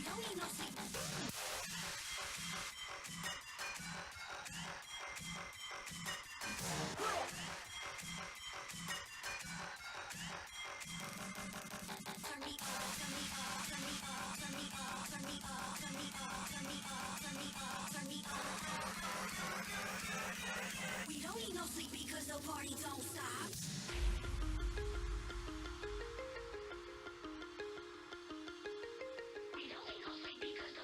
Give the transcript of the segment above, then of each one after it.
don't need no sleep. Turn me up, turn me up, turn me up, turn me up, turn me up, turn me up, turn me up, turn me up, turn me up. We don't need no sleep because the party don't stop. We don't need no sleep because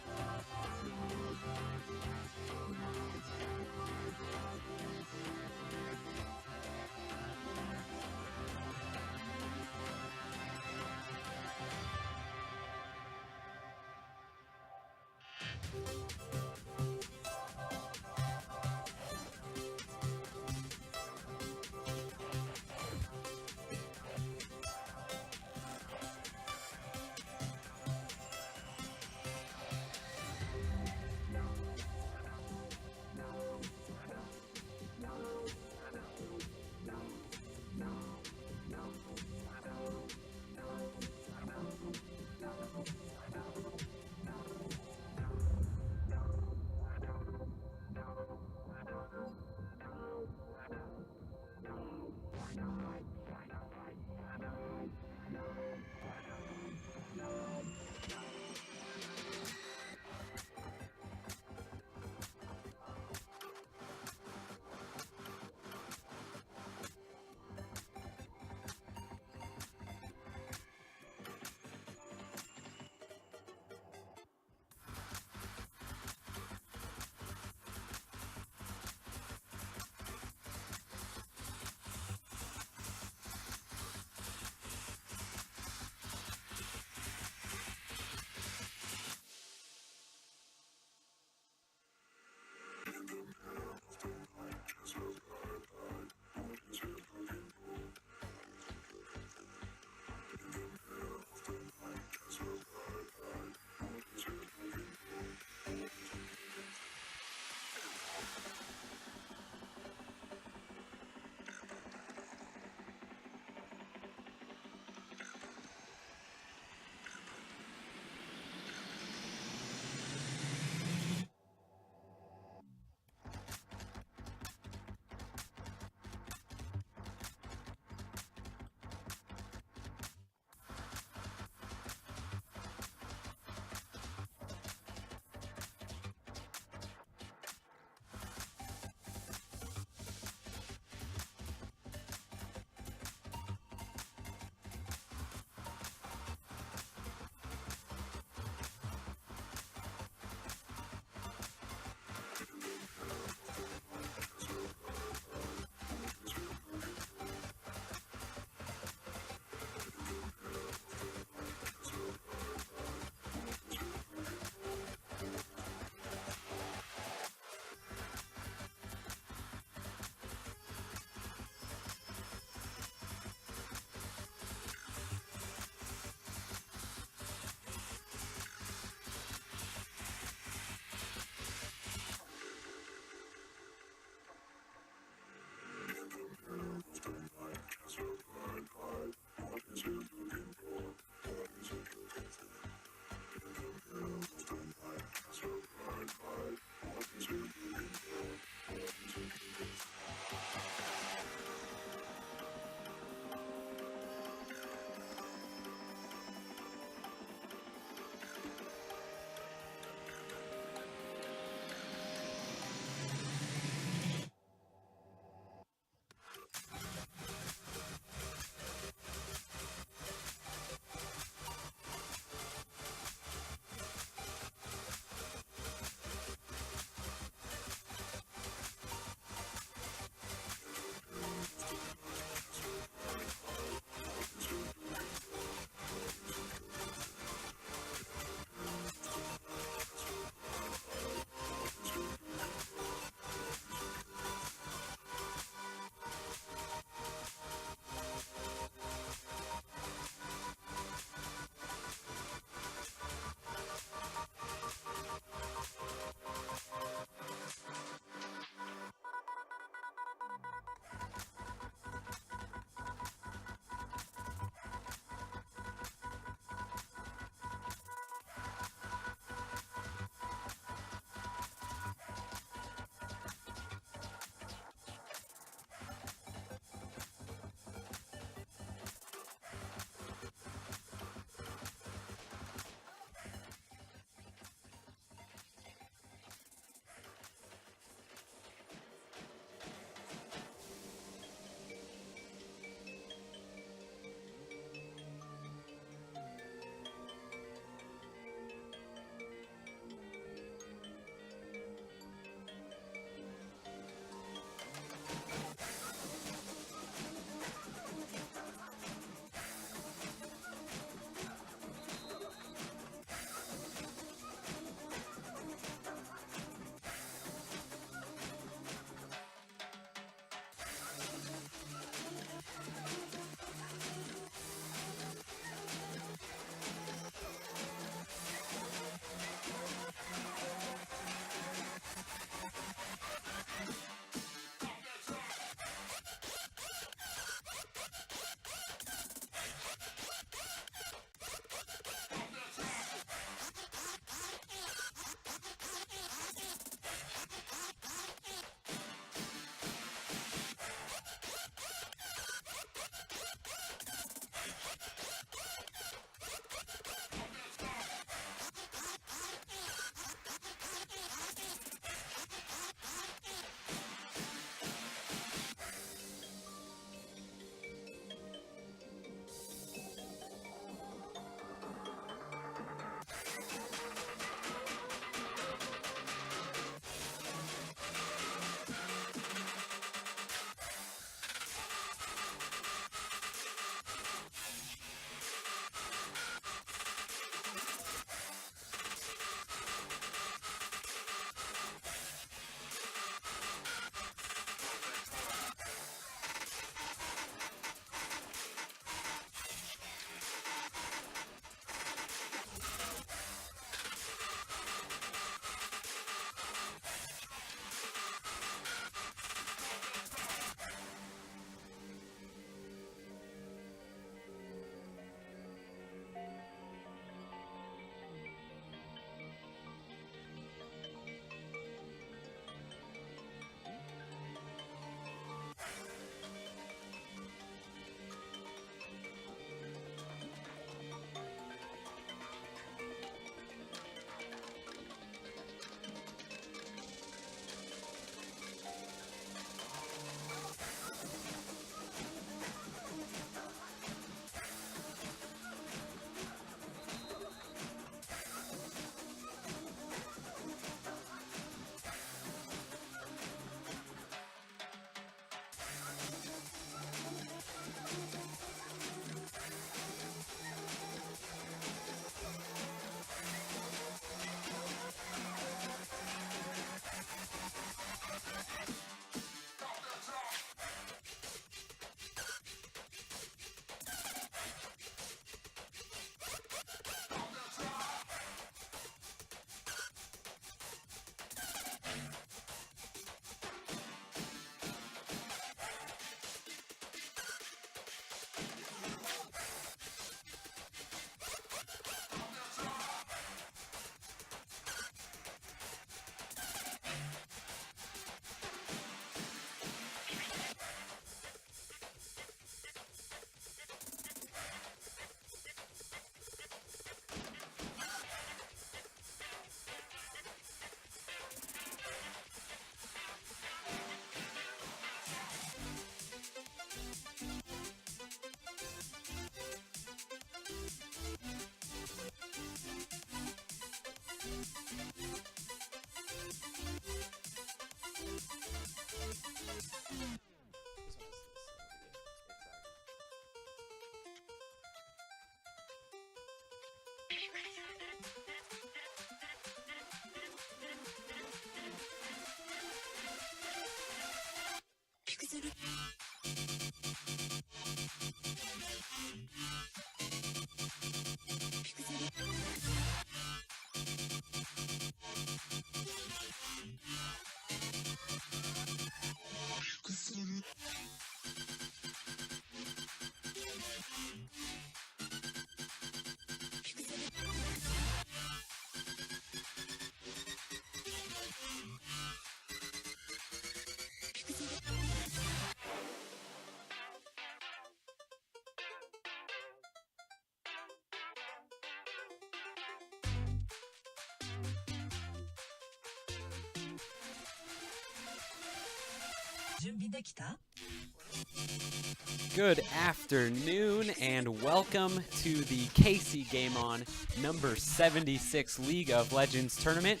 Good afternoon and welcome to the KCGameOn number 76 League of Legends tournament.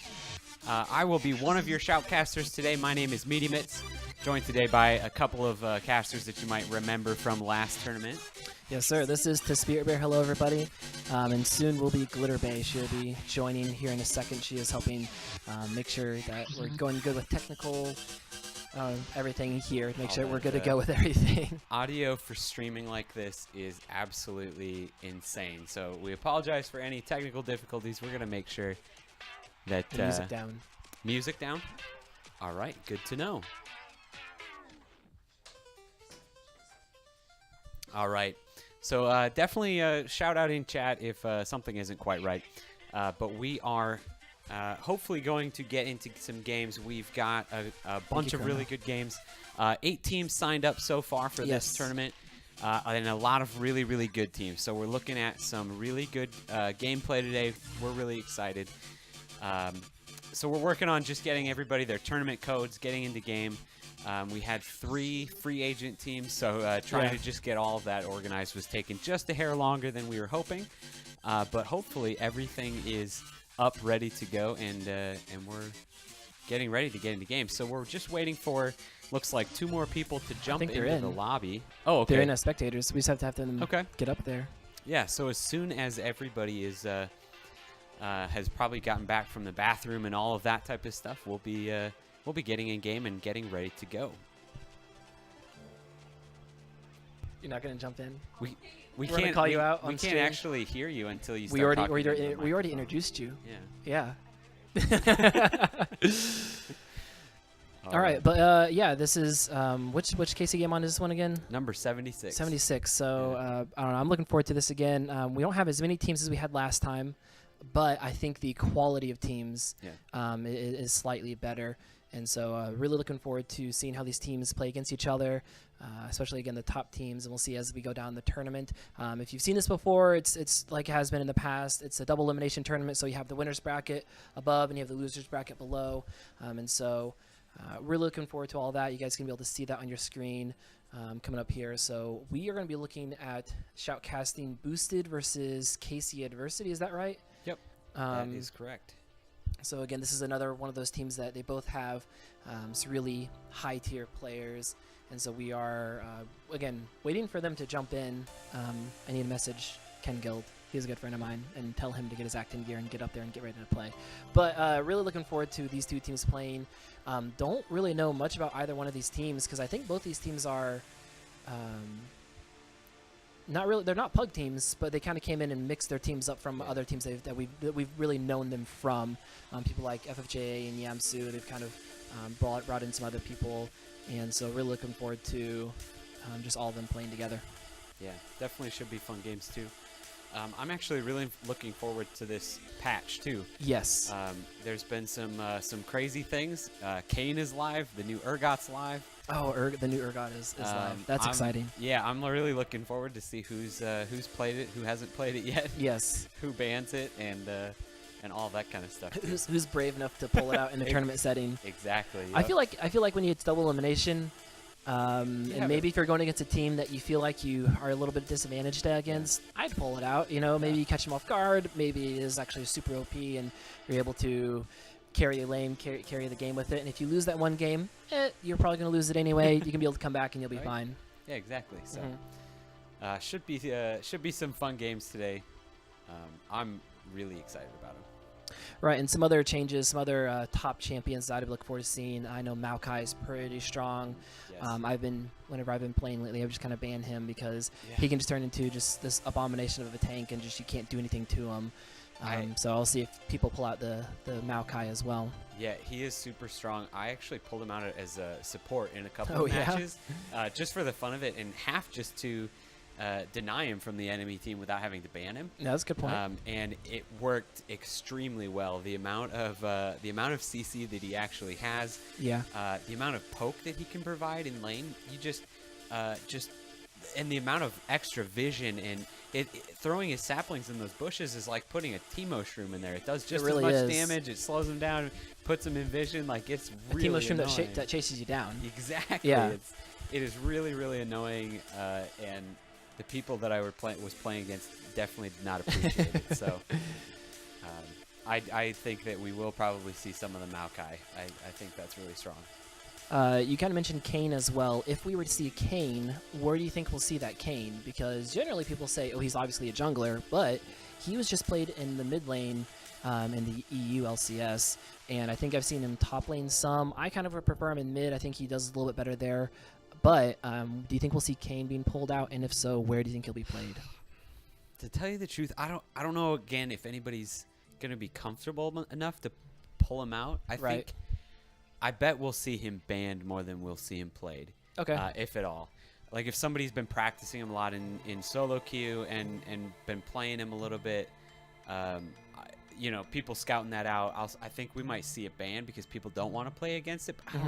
I will be one of your shoutcasters today. My name is Meaty Mitts, joined today by a couple of casters that you might remember from last tournament. Yes, sir. This is to Spirit Bear. Hello, everybody. And soon will be Glitter Bay. She'll be joining here in a second. She is helping make sure that we're going good with technical everything here. Make sure we're good to go with everything. Audio for streaming like this is absolutely insane. So we apologize for any technical difficulties. We're going to make sure that music down. Music down? All right. Good to know. All right. So definitely shout out in chat if something isn't quite right. But we are hopefully going to get into some games. We've got a bunch of really good games. 8 teams signed up so far for this tournament. And a lot of really, really good teams. So we're looking at some really good gameplay today. We're really excited. So we're working on just getting everybody their tournament codes, getting into game. We had 3 free agent teams, so trying to just get all of that organized was taking just a hair longer than we were hoping. But hopefully everything is up, ready to go, and we're getting ready to get into game. So we're just waiting for, looks like 2 more people to jump into the lobby. Oh, okay. They're in as spectators. We just have them get up there. Yeah, so as soon as everybody is has probably gotten back from the bathroom and all of that type of stuff, we'll be getting in game and getting ready to go. You're not gonna jump in. We can't can't call you out on We can't stream. actually hear you until you. We start already introduced you. Yeah. All right, but yeah, this is which KCGameOn is this one again? Number 76. 76. So I don't know. I'm looking forward to this again. We don't have as many teams as we had last time, but I think the quality of teams is slightly better. And so really looking forward to seeing how these teams play against each other, especially, again, the top teams. And we'll see as we go down the tournament. If you've seen this before, it's like it has been in the past. It's a double elimination tournament, so you have the winner's bracket above and you have the loser's bracket below. And so really looking forward to all that. You guys can be able to see that on your screen coming up here. So we are going to be looking at shoutcasting Boosted versus KC Adversity. Is that right? Yep, that is correct. So again, this is another one of those teams that they both have some really high-tier players. And so we are, again, waiting for them to jump in. I need to message Ken Guild. He's a good friend of mine, and tell him to get his acting gear and get up there and get ready to play. But really looking forward to these 2 teams playing. Don't really know much about either one of these teams because I think both these teams are not really. They're not pug teams, but they kind of came in and mixed their teams up from other teams that we've really known them from. People like FFJ and Yamsu. They've kind of brought in some other people, and so really looking forward to just all of them playing together. Yeah, definitely should be fun games too. I'm actually really looking forward to this patch too. Yes. There's been some crazy things. Kane is live. The new Urgot's live. Oh, the new Urgot is live. That's exciting. Yeah, I'm really looking forward to see who's played it, who hasn't played it yet. Yes. Who bans it, and all that kind of stuff. Who's brave enough to pull it out in a tournament setting? Exactly. Yep. I feel like when it's double elimination. And maybe if you're going against a team that you feel like you are a little bit disadvantaged against, I'd pull it out. You know, maybe you catch them off guard. Maybe it is actually super OP, and you're able to carry a lane, carry the game with it. And if you lose that one game, you're probably going to lose it anyway. You can be able to come back and you'll be fine. Yeah, exactly. So should be some fun games today. I'm really excited about them. Right, and some other changes, some other top champions that I'd look forward to seeing. I know Maokai is pretty strong. Yes. Whenever I've been playing lately, I've just kind of banned him because he can just turn into just this abomination of a tank, and just you can't do anything to him. So I'll see if people pull out the Maokai as well. Yeah, he is super strong. I actually pulled him out as a support in a couple of matches, just for the fun of it, and half just to deny him from the enemy team without having to ban him. Yeah, that's a good point. And it worked extremely well. The amount of CC that he actually has, the amount of poke that he can provide in lane, you just and the amount of extra vision and throwing his saplings in those bushes is like putting a Teemo shroom in there. It does just really as much is. damage. It slows him down, puts him in vision. Like it's A really Teemo shroom annoying. that chases you down. Exactly. Yeah. It is really, really annoying, and the people that I was playing against definitely did not appreciate it. So I think that we will probably see some of the Maokai. I think that's really strong. You kind of mentioned Kane as well. If we were to see Kane, where do you think we'll see that Kane? Because generally people say, oh, he's obviously a jungler, but he was just played in the mid lane in the EU LCS, and I think I've seen him top lane some. I kind of would prefer him in mid. I think he does a little bit better there. But do you think we'll see Kane being pulled out? And if so, where do you think he'll be played? To tell you the truth, I don't know, again, if anybody's going to be comfortable enough to pull him out. I bet we'll see him banned more than we'll see him played. Okay. If at all. Like if somebody's been practicing him a lot in solo queue and been playing him a little bit, you know, people scouting that out, I think we might see it banned because people don't want to play against it. But I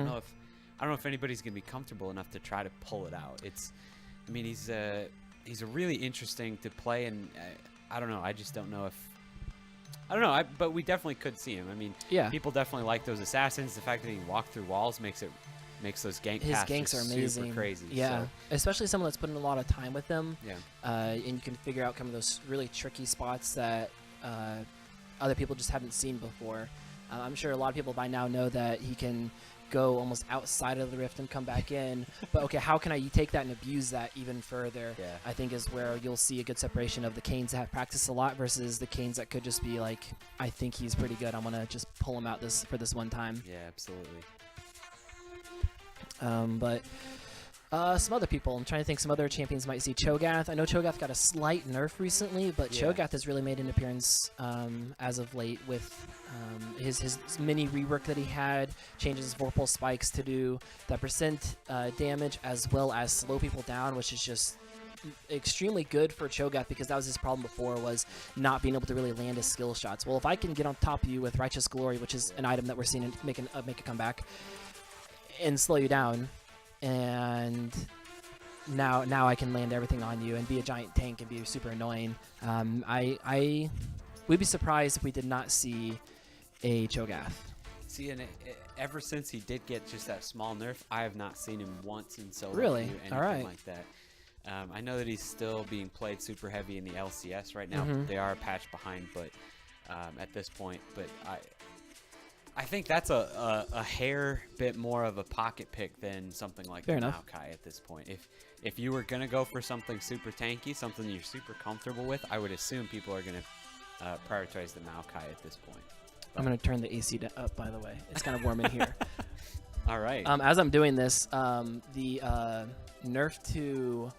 don't know if anybody's gonna be comfortable enough to try to pull it out. I mean, he's really interesting to play, and I don't know. I just don't know if. I don't know, but we definitely could see him. I mean, Yeah. people definitely like those assassins. The fact that he can walk through walls makes those gank His paths ganks are just amazing. super crazy. Yeah, So, especially someone that's putting a lot of time with them. yeah. And you can figure out kind of those really tricky spots that other people just haven't seen before. I'm sure a lot of people by now know that he can go almost outside of the rift and come back in. But okay, how can I take that and abuse that even further? Yeah. I think is where you'll see a good separation of the Canes that have practiced a lot versus the Canes that could just be like, I think he's pretty good. I'm gonna just pull him out for this one time. Yeah, absolutely. But some other people, I'm trying to think some other champions might see. Cho'Gath. I know Cho'Gath got a slight nerf recently, but Yeah. Cho'Gath has really made an appearance as of late with his mini rework that he had, changes his vorpal spikes to do that percent damage as well as slow people down, which is just extremely good for Cho'Gath because that was his problem before, was not being able to really land his skill shots. Well, if I can get on top of you with Righteous Glory, which is an item that we're seeing make a comeback, and slow you down, and now I can land everything on you and be a giant tank and be super annoying. I we'd be surprised if we did not see a Cho'Gath. See, and ever since he did get just that small nerf, I have not seen him once in solo Really? queue, anything All right. like that. I know that he's still being played super heavy in the LCS right now. Mhm. They are a patch behind, but at this point, but I think that's a hair bit more of a pocket pick than something like Fair the enough. Maokai at this point. If you were gonna go for something super tanky, something you're super comfortable with, I would assume people are gonna prioritize the Maokai at this point. I'm gonna turn the AC up, by the way. It's kind of warm in here. All right. As I'm doing this, the nerf to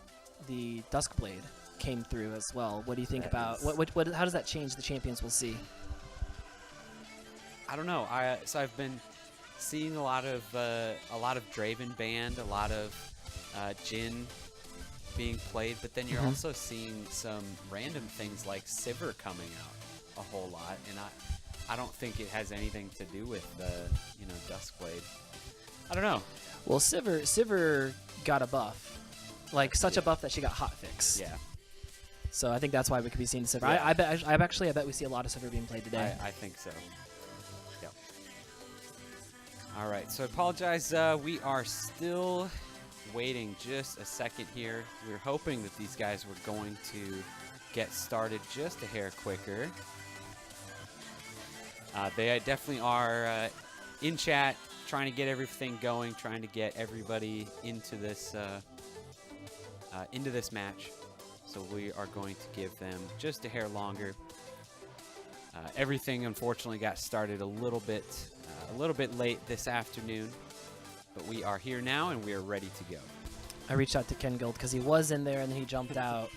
the Duskblade came through as well. What do you think That about is- how does that change the champions we'll see? I don't know. So I've been seeing a lot of Draven banned, a lot of Jhin being played, but then you're Mhm. also seeing some random things like Sivir coming out a whole lot, and I don't think it has anything to do with Duskblade. I don't know. Well, Sivir got a buff, like such a buff that she got hotfix. Yeah, So I think that's why we could be seeing Sivir. Yeah. I bet we see a lot of Sivir being played today. I think so. Yep. All right. So I apologize. We are still waiting just a second here. We're hoping that these guys were going to get started just a hair quicker. They definitely are in chat, trying to get everything going, trying to get everybody into this match. So we are going to give them just a hair longer. Everything unfortunately got started a little bit late this afternoon, but we are here now and we are ready to go. I reached out to Ken Gold because he was in there and then he jumped out.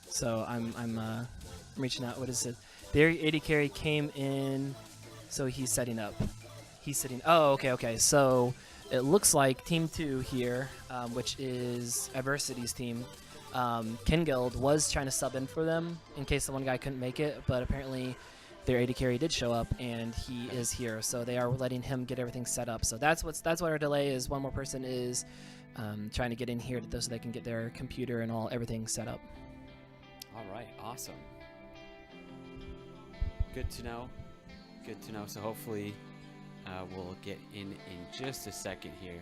So I'm reaching out. What is it? Their AD carry came in, so he's setting up. Oh, okay. So it looks like Team 2 here, which is Adversity's team. Ken Guild was trying to sub in for them in case the one guy couldn't make it, but apparently their AD carry did show up and he is here, so they are letting him get everything set up. So that's what our delay is. One more person is trying to get in here so they can get their computer and everything set up. All right, awesome. Good to know. Good to know. So hopefully we'll get in just a second here.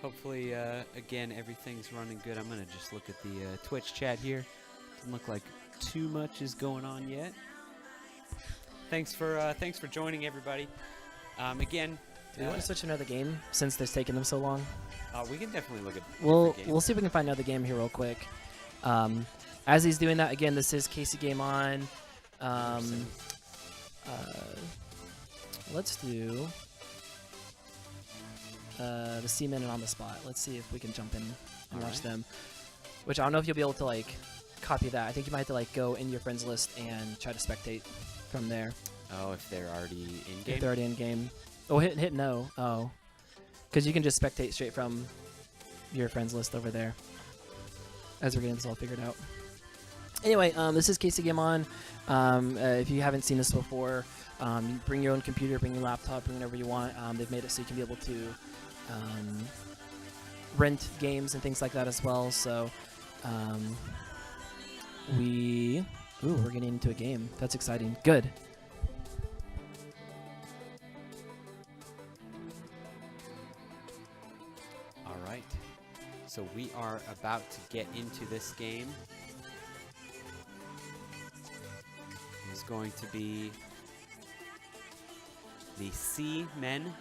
Hopefully, again, everything's running good. I'm going to just look at the Twitch chat here. Doesn't look like too much is going on yet. Thanks for joining, everybody. Again, Do you want to switch to another game since it's taken them so long? we can definitely look at. We'll see if we can find another game here real quick. As he's doing that, again, this is KCGameOn. Let's do the Seamen and On the Spot. Let's see if we can jump in and watch them. Which I don't know if you'll be able to like copy that. I think you might have to like go into your friends list and try to spectate from there. Oh, if they're already in game. If they're already in game. Oh, hit no. Oh, because you can just spectate straight from your friends list over there. As we're getting this all figured out. Anyway, this is KCGameOn. If you haven't seen this before, you bring your own computer, bring your laptop, bring whatever you want. They've made it so you can be able to rent games and things like that as well. So we're getting into a game. That's exciting. Good. All right. So we are about to get into this game. It's going to be the Seamen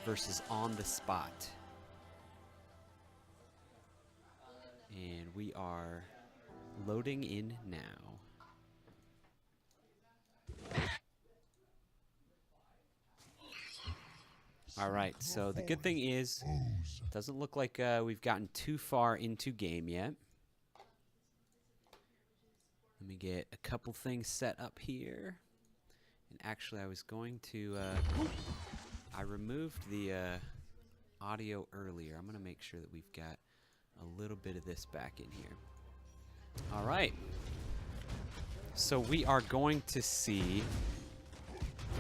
versus On the Spot. And we are loading in now. All right, so the good thing is, doesn't look like we've gotten too far into game yet. Let me get a couple things set up here. And actually, I was going to, I removed the audio earlier. I'm going to make sure that we've got a little bit of this back in here. All right. So we are going to see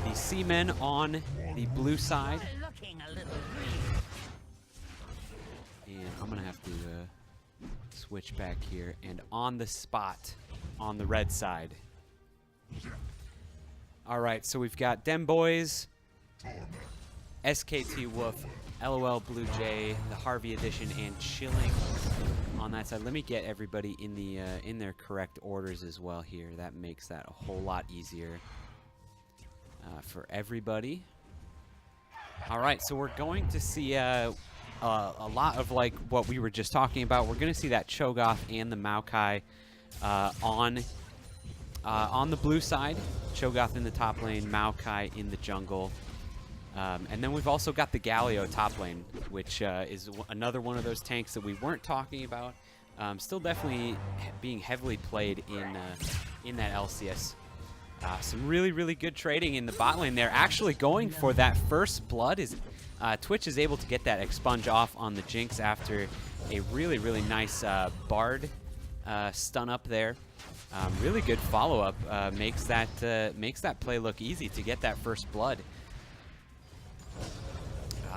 the Seamen on the blue side. And I'm going to have to switch back here. And On the Spot on the red side. All right, so we've got Dem Boys, SKT Wolf, LOL Blue Jay, the Harvey Edition, and Chilling on that side. Let me get everybody in the in their correct orders as well here. That makes that a whole lot easier for everybody. All right, so we're going to see a lot of like what we were just talking about. We're going to see that Cho'Gath and the Maokai on the blue side. Cho'Gath in the top lane, Maokai in the jungle. And then we've also got the Galio top lane, which is another one of those tanks that we weren't talking about. Still definitely being heavily played in that LCS. Some really, really good trading in the bot lane there. Actually going for that first blood is Twitch is able to get that expunge off on the Jinx after a really, really nice Bard stun up there. Really good follow-up. Makes that play look easy to get that first blood.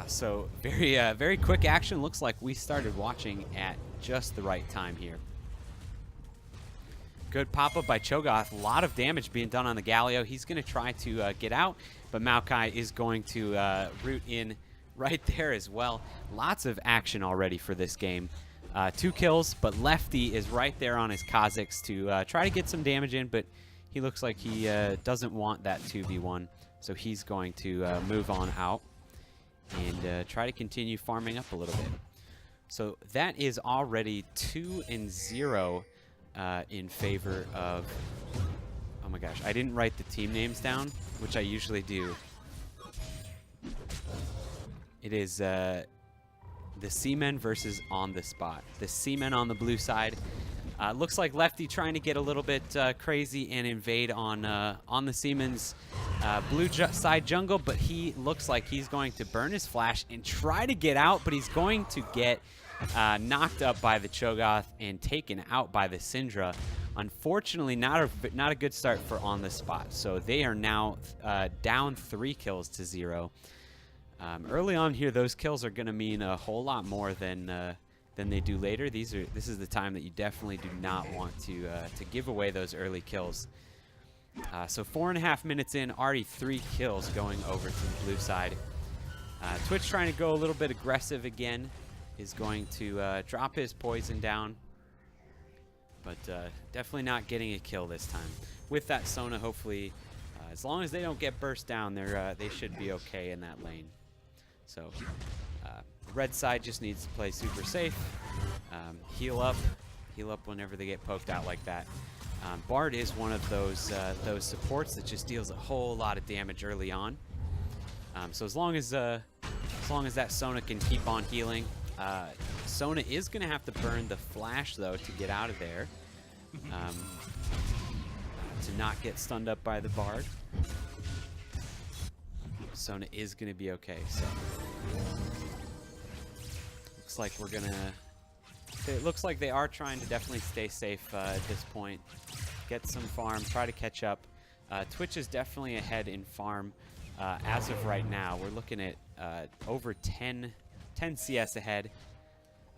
So very quick action. Looks like we started watching at just the right time here. Good pop-up by Cho'Gath. A lot of damage being done on the Galio. He's going to try to get out, but Maokai is going to root in right there as well. Lots of action already for this game. 2 kills, but Lefty is right there on his Kha'Zix to try to get some damage in, but he looks like he doesn't want that 2v1, so he's going to move on out and try to continue farming up a little bit. So that is already 2-0 in favor of... Oh my gosh, I didn't write the team names down, which I usually do. It is... the Seamen versus On the Spot. The Seamen on the blue side. Looks like Lefty trying to get a little bit crazy and invade on the Seamen's blue side jungle, but he looks like he's going to burn his flash and try to get out, but he's going to get knocked up by the Cho'Gath and taken out by the Syndra. Unfortunately, not a good start for On the Spot. So they are now down 3 kills to 0. Early on here, those kills are going to mean a whole lot more than they do later. This is the time that you definitely do not want to give away those early kills. So 4.5 minutes in, already 3 kills going over to the blue side. Twitch trying to go a little bit aggressive again, is going to drop his poison down, but definitely not getting a kill this time. With that Sona, hopefully, as long as they don't get burst down, they should be okay in that lane. So red side just needs to play super safe, heal up whenever they get poked out like that. Bard is one of those supports that just deals a whole lot of damage early on. So as long as that Sona can keep on healing, Sona is going to have to burn the flash though to get out of there, to not get stunned up by the Bard. Sona is going to be okay. So it looks like they are trying to definitely stay safe at this point. Get some farm, try to catch up. Twitch is definitely ahead in farm as of right now. We're looking at over 10 CS ahead.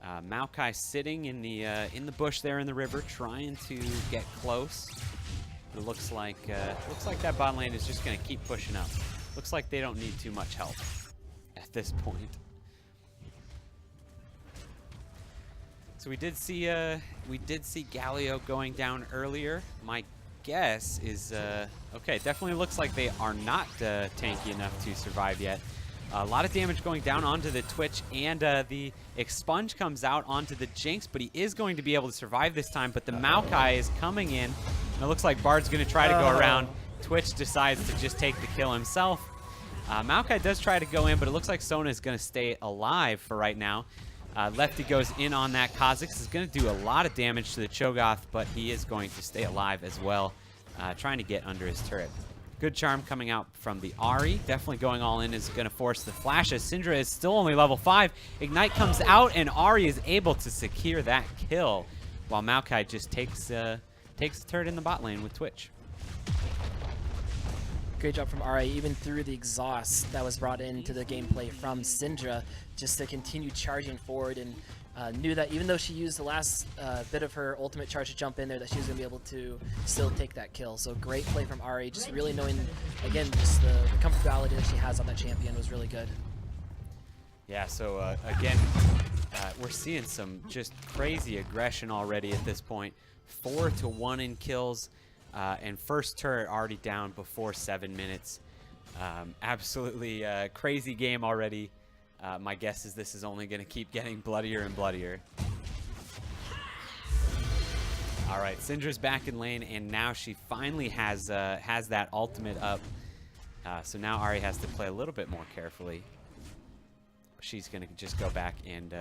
Maokai sitting in the bush there in the river, trying to get close. But it looks like that bot lane is just going to keep pushing up. Looks like they don't need too much help at this point. So we did see Galio going down earlier. My guess is okay. Definitely looks like they are not tanky enough to survive yet. A lot of damage going down onto the Twitch, and the Expunge comes out onto the Jinx, but he is going to be able to survive this time. But the Maokai is coming in, and it looks like Bard's going to try to go around. Twitch decides to just take the kill himself. Maokai does try to go in, but it looks like Sona is going to stay alive for right now. Lefty goes in on that. Kha'Zix is going to do a lot of damage to the Cho'Gath, but he is going to stay alive as well, trying to get under his turret. Good charm coming out from the Ahri. Definitely going all in is going to force the flash, as Syndra is still only level 5. Ignite comes out, and Ahri is able to secure that kill, while Maokai just takes the turret in the bot lane with Twitch. Great job from Ahri, even through the exhaust that was brought into the gameplay from Syndra, just to continue charging forward, and knew that even though she used the last bit of her ultimate charge to jump in there, that she was going to be able to still take that kill. So great play from Ahri, just really knowing, again, just the comfortability that she has on that champion was really good. Yeah, so again, we're seeing some just crazy aggression already at this point. 4-1 in kills. And first turret already down before 7 minutes. Absolutely crazy game already. My guess is this is only going to keep getting bloodier and bloodier. All right, Syndra's back in lane, and now she finally has that ultimate up. So now Ahri has to play a little bit more carefully. She's going to just go back and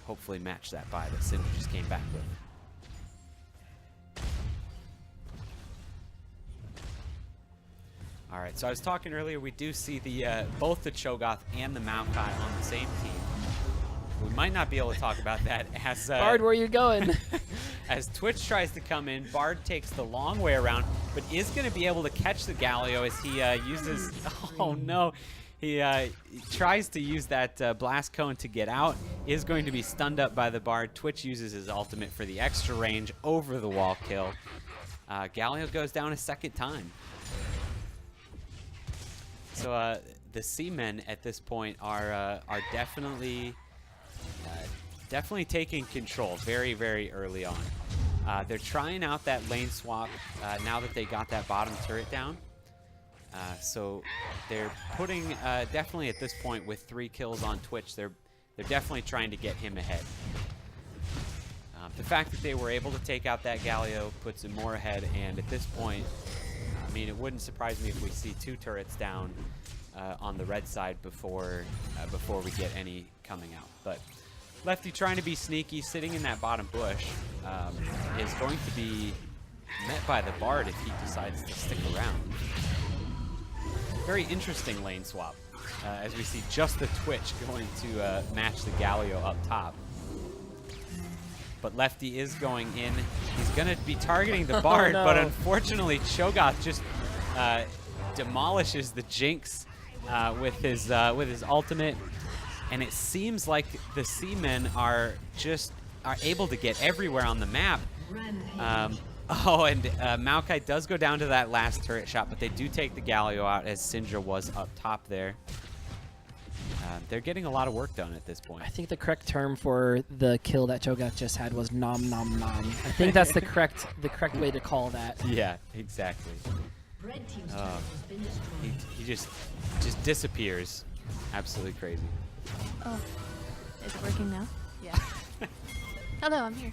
hopefully match that buy that Syndra just came back with. All right, so I was talking earlier, we do see both the Cho'Gath and the Maokai on the same team. We might not be able to talk about that as... Bard, where are you going? As Twitch tries to come in, Bard takes the long way around, but is going to be able to catch the Galio as he uses... Oh, no. He tries to use that blast cone to get out, is going to be stunned up by the Bard. Twitch uses his ultimate for the extra range over the wall kill. Galio goes down a second time. So the C-men at this point are definitely taking control very, very early on. They're trying out that lane swap now that they got that bottom turret down. So they're putting definitely at this point with 3 kills on Twitch, they're definitely trying to get him ahead. The fact that they were able to take out that Galio puts him more ahead, and at this point, I mean, it wouldn't surprise me if we see 2 turrets down on the red side before we get any coming out. But Lefty trying to be sneaky, sitting in that bottom bush, is going to be met by the Bard if he decides to stick around. Very interesting lane swap, as we see just the Twitch going to match the Galio up top. But Lefty is going in. He's going to be targeting the Bard, but unfortunately Cho'Gath just demolishes the Jinx with his ultimate, and it seems like the Seamen are able to get everywhere on the map. Oh, and Maokai does go down to that last turret shot, but they do take the Galio out as Syndra was up top there. They're getting a lot of work done at this point. I think the correct term for the kill that Cho'Gath just had was nom nom nom. I think that's the correct way to call that. Yeah, exactly. He just disappears. Absolutely crazy. Oh, is it working now? Yeah. Hello, I'm here.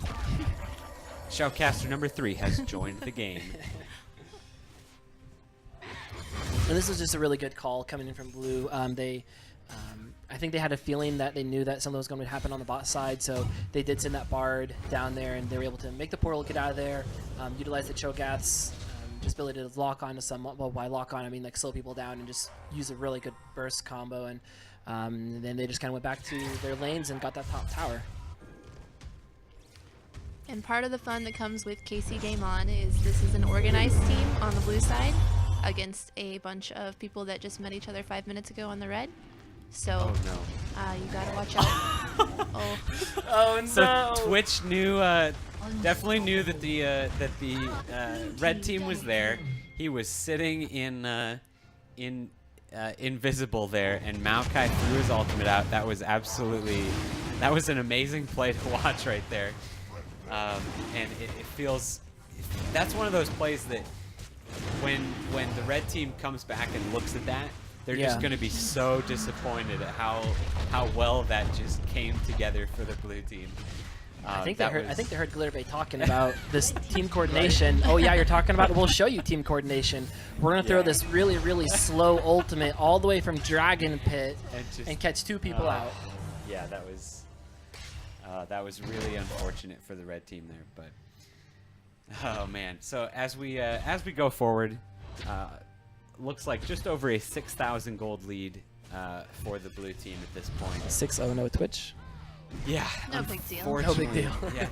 Shoutcaster number 3 has joined the game. And this was just a really good call coming in from Blue. I think they had a feeling that they knew that something was going to happen on the bot side, so they did send that Bard down there, and they were able to make the portal, get out of there, utilize the Cho'Gath's just ability to lock on to someone. Well, by lock on, I mean like slow people down and just use a really good burst combo, and then they just kind of went back to their lanes and got that top tower. And part of the fun that comes with KCGameOn is this is an organized team on the blue side against a bunch of people that just met each other 5 minutes ago on the red. So you gotta watch out. Oh no! So Twitch knew, definitely knew that the red team was there. He was sitting in invisible there, and Maokai threw his ultimate out. That was an amazing play to watch right there. And it feels, that's one of those plays that when the red team comes back and looks at that, they're just going to be so disappointed at how well that just came together for the blue team. I think they heard Glitterbait talking about this team coordination. Oh yeah, you're talking about it. We'll show you team coordination. We're gonna throw this really, really slow ultimate all the way from Dragon Pit and catch 2 people out. Yeah, that was really unfortunate for the red team there, but oh man. So as we go forward, looks like just over a 6,000 gold lead for the blue team at this point. 6-0 no Twitch. Yeah, No big deal. No big deal. Yeah,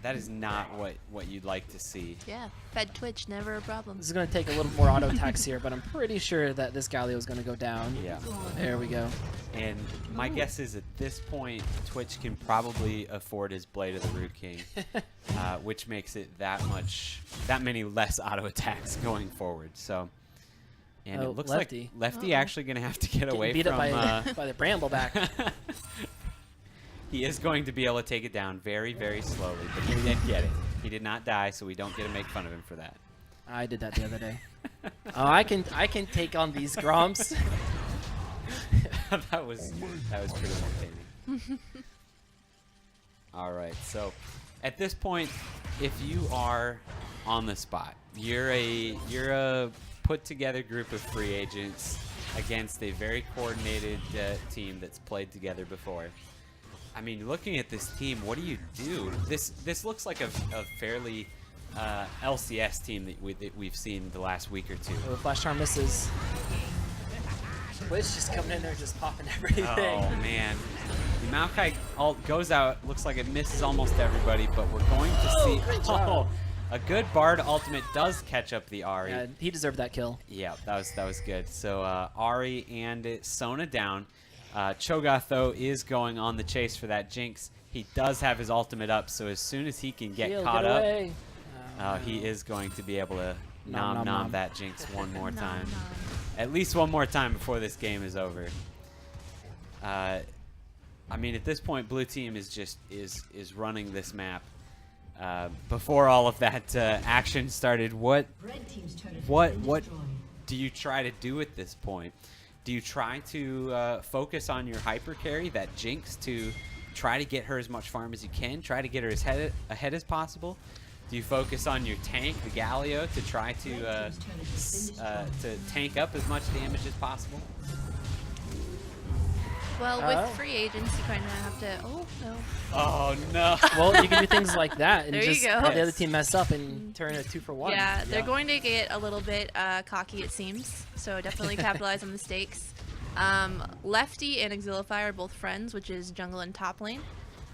that is not what you'd like to see. Yeah, fed Twitch, never a problem. This is going to take a little more auto attacks here, but I'm pretty sure that this Galio is going to go down. Yeah. There we go. And my guess is at this point, Twitch can probably afford his Blade of the Root King, which makes it that many less auto attacks going forward. So, and it looks Lefty. like Lefty actually going to have to get away beat from up by the Brambleback. He is going to be able to take it down very, very slowly, but he did get it. He did not die, so we don't get to make fun of him for that. I did that the other day. Oh, I can take on these Gromps. that was pretty entertaining. All right, so at this point, if you are on the spot, you're a put together group of free agents against a very coordinated team that's played together before. I mean, looking at this team, what do you do? This looks like a fairly LCS team that we've seen the last week or two. Oh, Flash Charm misses. Twitch just coming in there, just popping everything. Oh man, the Maokai ult goes out. Looks like it misses almost everybody, but we're going to see. Oh, a good Bard ultimate does catch up the Ahri. Yeah, he deserved that kill. Yeah, that was good. So Ahri and Sona down. Cho'Gath, though, is going on the chase for that Jinx. He does have his ultimate up, so as soon as he can get caught up, he is going to be able to nom that Jinx one more time. At least one more time before this game is over. I mean, at this point, blue team is running this map. Before all of that action started, what do you try to do at this point? Do you try to focus on your hyper carry, that Jinx, to try to get her as much farm as you can, try to get her as ahead as possible? Do you focus on your tank, the Galio, to try to tank up as much damage as possible? Well, with free agents, you kind of have to. Oh no. Oh no. Well, you can do things like that and There you just go. have the other team mess up and turn a 2-for-1. Yeah, they're going to get a little bit cocky, it seems. So definitely capitalize on mistakes. Lefty and Exilify are both friends, which is jungle and top lane.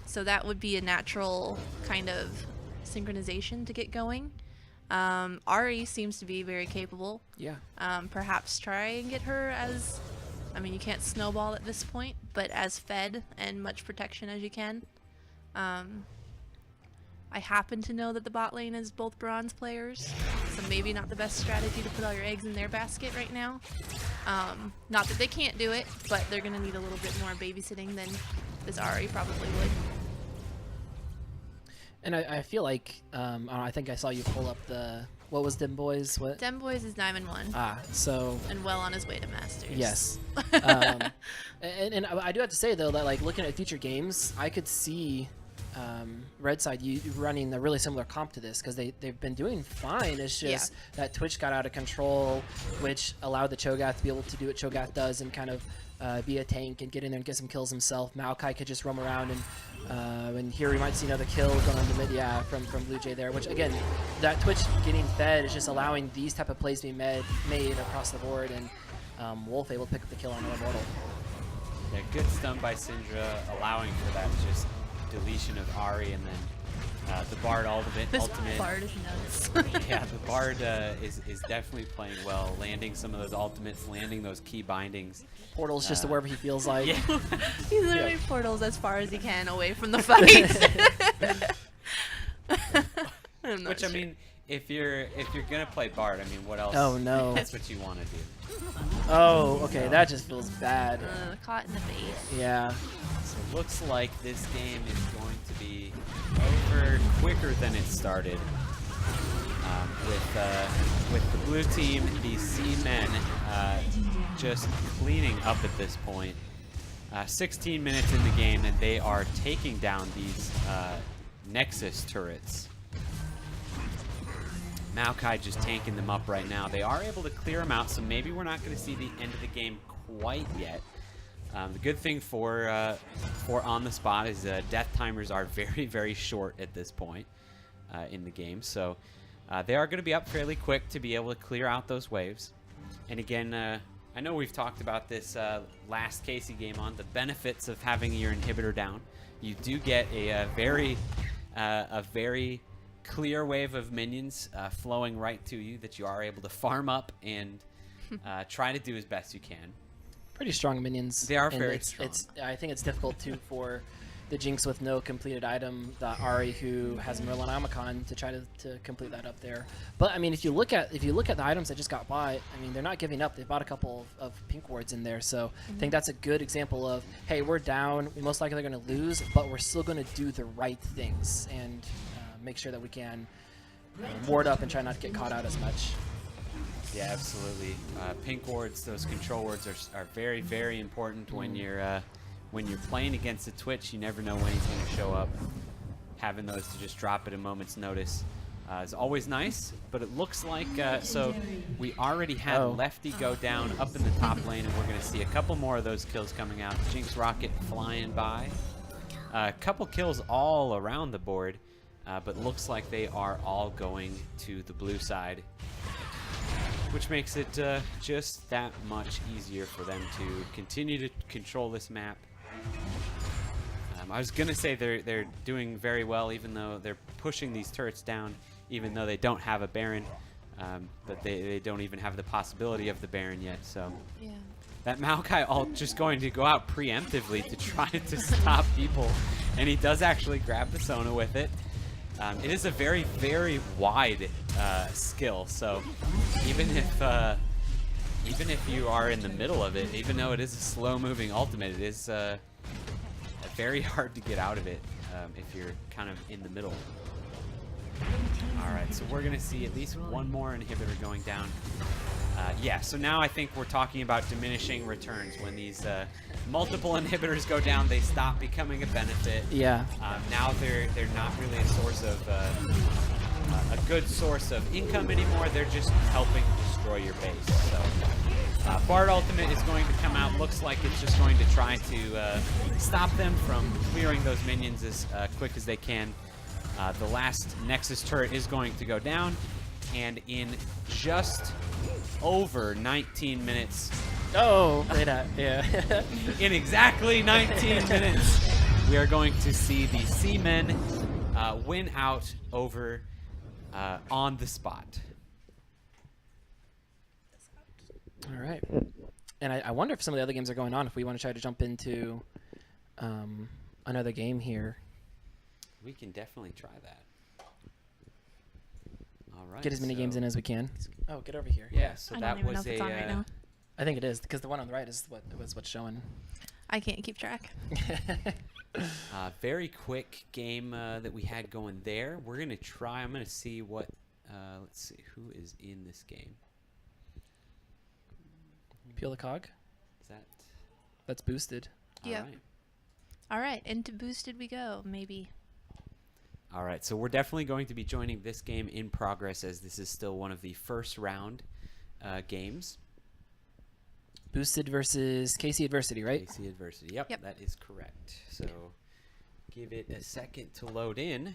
So that would be a natural kind of synchronization to get going. Ari seems to be very capable. Yeah. Perhaps try and get her as, I mean, you can't snowball at this point, but as fed and much protection as you can. I happen to know that the bot lane is both bronze players, so maybe not the best strategy to put all your eggs in their basket right now. Not that they can't do it, but they're going to need a little bit more babysitting than this Ari probably would. And I feel like, I think I saw you pull up the, what was Dem Boys? What? Dem Boys is Diamond 1. So. And well on his way to Masters. Yes. And I do have to say, though, that like looking at future games, I could see Red Side you running a really similar comp to this, because they've been doing fine. It's just that Twitch got out of control, which allowed the Cho'Gath to be able to do what Cho'Gath does and kind of be a tank and get in there and get some kills himself. Maokai could just roam around, and here we might see another kill going on the mid, from Blue Jay there, which again, that Twitch getting fed is just allowing these type of plays to be made across the board, and Wolf able to pick up the kill on Immortal. Yeah, good stun by Syndra, allowing for that just deletion of Ari, and then the Bard ultimate. This Bard is nuts. Yeah, the Bard is definitely playing well, landing some of those ultimates, landing those key bindings. Portals just to wherever he feels like. Yeah. He literally portals as far as he can away from the fight. Which, I mean, if you're gonna play Bard, I mean, what else? Oh no. That's what you want to do. Oh, okay, that just feels bad. Caught in the face. Yeah. So it looks like this game is going to be over quicker than it started. With the blue team, the C-Men just cleaning up at this point. 16 minutes in the game, and they are taking down these Nexus turrets. Maokai just tanking them up right now. They are able to clear them out, so maybe we're not going to see the end of the game quite yet. The good thing for On the Spot is death timers are very, very short at this point in the game. So they are going to be up fairly quick to be able to clear out those waves. And again, I know we've talked about this last KCGameOn, the benefits of having your inhibitor down. You do get a very clear wave of minions flowing right to you that you are able to farm up and try to do as best you can. Pretty strong minions. They are very strong. I think it's difficult too for the Jinx with no completed item, the Ari who has Merlin Amicon to try to complete that up there. But I mean, if you look at the items that just got bought, I mean, they're not giving up. They bought a couple of pink wards in there, so I think that's a good example of, hey, we're down. We most likely are going to lose, but we're still going to do the right things and make sure that we can ward up and try not to get caught out as much. Yeah, absolutely. Pink wards, those control wards are very, very important when you're playing against a Twitch. You never know when he's going to show up. Having those to just drop at a moment's notice is always nice, but it looks like so we already had Lefty go down up in the top lane, and we're going to see a couple more of those kills coming out. Jinx Rocket flying by. A couple kills all around the board, but looks like they are all going to the blue side, which makes it just that much easier for them to continue to control this map. I was gonna say they're doing very well, even though they're pushing these turrets down, even though they don't have a Baron, but they don't even have the possibility of the Baron yet. So Yeah. that Maokai ult just going to go out preemptively to try to stop people, and he does actually grab the Sona with it. It is a very, very wide skill, so even if you are in the middle of it, even though it is a slow-moving ultimate, it is very hard to get out of it if you're kind of in the middle. All right, so we're going to see at least one more inhibitor going down. Yeah, so now I think we're talking about diminishing returns. When these multiple inhibitors go down, they stop becoming a benefit. Yeah. Now they're not really a source of a good source of income anymore. They're just helping destroy your base. So Bard ultimate is going to come out. Looks like it's just going to try to stop them from clearing those minions as quick as they can. The last Nexus turret is going to go down, and in just over 19 minutes. Oh, yeah. In exactly 19 minutes, we are going to see the C-Men win out over on the spot. All right. And I wonder if some of the other games are going on, if we want to try to jump into another game here. We can definitely try that. All right. Get as many games in as we can. Oh, get over here. Yeah, so I that don't even know was if it's on right now. I think it is, because the one on the right is what's showing. I can't keep track. Very quick game that we had going there. We're going to try. I'm going to see what, let's see, who is in this game. Peel the cog. Is that? That's boosted. Yeah. All right. All right, into boosted we go, maybe. All right, so we're definitely going to be joining this game in progress, as this is still one of the first round games. Boosted versus KC Adversity, right? KC Adversity. Yep, Yep. that is correct. So give it a second to load in,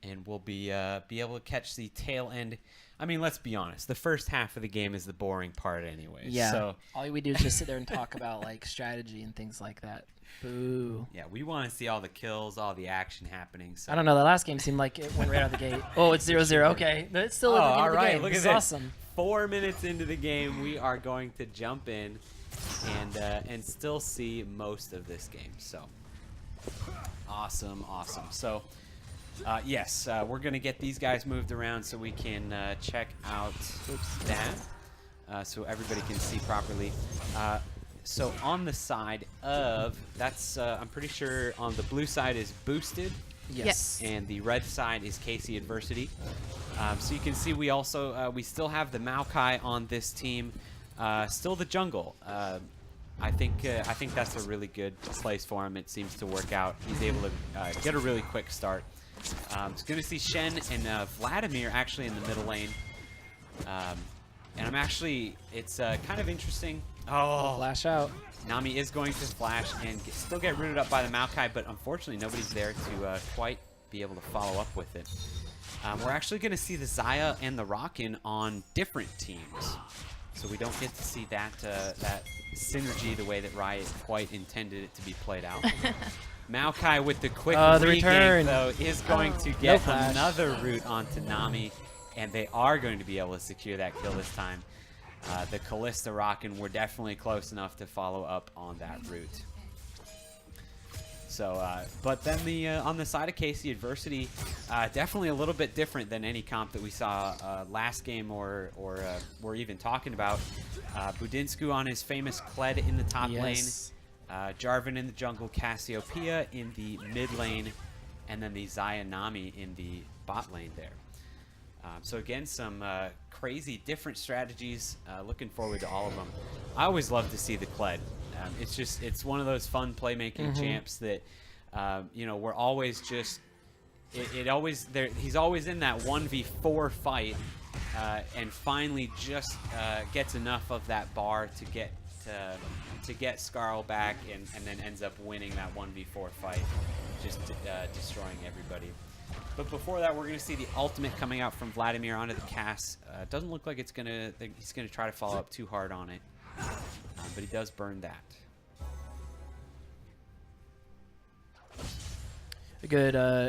and we'll be able to catch the tail end. I mean, let's be honest. The first half of the game is the boring part, anyway. Yeah. So all we do is just sit there and talk about like strategy and things like that. Boo. yeah, we want to see all the kills, all the action happening. So I don't know. The last game seemed like it went right out the gate. Oh, it's 0-0. Okay, but it's still at the beginning of the game. Look This at is this. awesome. 4 minutes into the game, we are going to jump in and still see most of this game. So awesome. So yes, we're gonna get these guys moved around so we can check out that, so everybody can see properly. So on the side of that's, I'm pretty sure on the blue side is boosted. Yes. And the red side is KC Adversity. So you can see we also we still have the Maokai on this team. Still the jungle. I think that's a really good place for him. It seems to work out. He's able to get a really quick start. It's going to see Shen and Vladimir actually in the middle lane. And I'm actually, it's kind of interesting. Oh, Flash out. Nami is going to flash and still get rooted up by the Maokai, but unfortunately nobody's there to quite be able to follow up with it. We're actually going to see the Xayah and the Rockin on different teams, so we don't get to see that that synergy the way that Riot quite intended it to be played out. Maokai with the quick the regain, return. though, is going to get flash. another root onto Nami, and they are going to be able to secure that kill this time. The Kalista Rockin' were definitely close enough to follow up on that route. So, but then the on the side of KC Adversity, definitely a little bit different than any comp that we saw last game or we're even talking about. Budinsku on his famous Kled in the top lane, Jarvan in the jungle, Cassiopeia in the mid lane, and then the Xayah Nami in the bot lane there. So again, some crazy different strategies. Looking forward to all of them. I always love to see the Kled. It's one of those fun playmaking champs that you know, we're always just he's always in that 1v4 fight, and finally just gets enough of that bar to get Skarl back, and then ends up winning that 1v4 fight, just destroying everybody. But before that, we're going to see the ultimate coming out from Vladimir onto the Cass. Doesn't look like he's going to try to follow up too hard on it, but he does burn that. A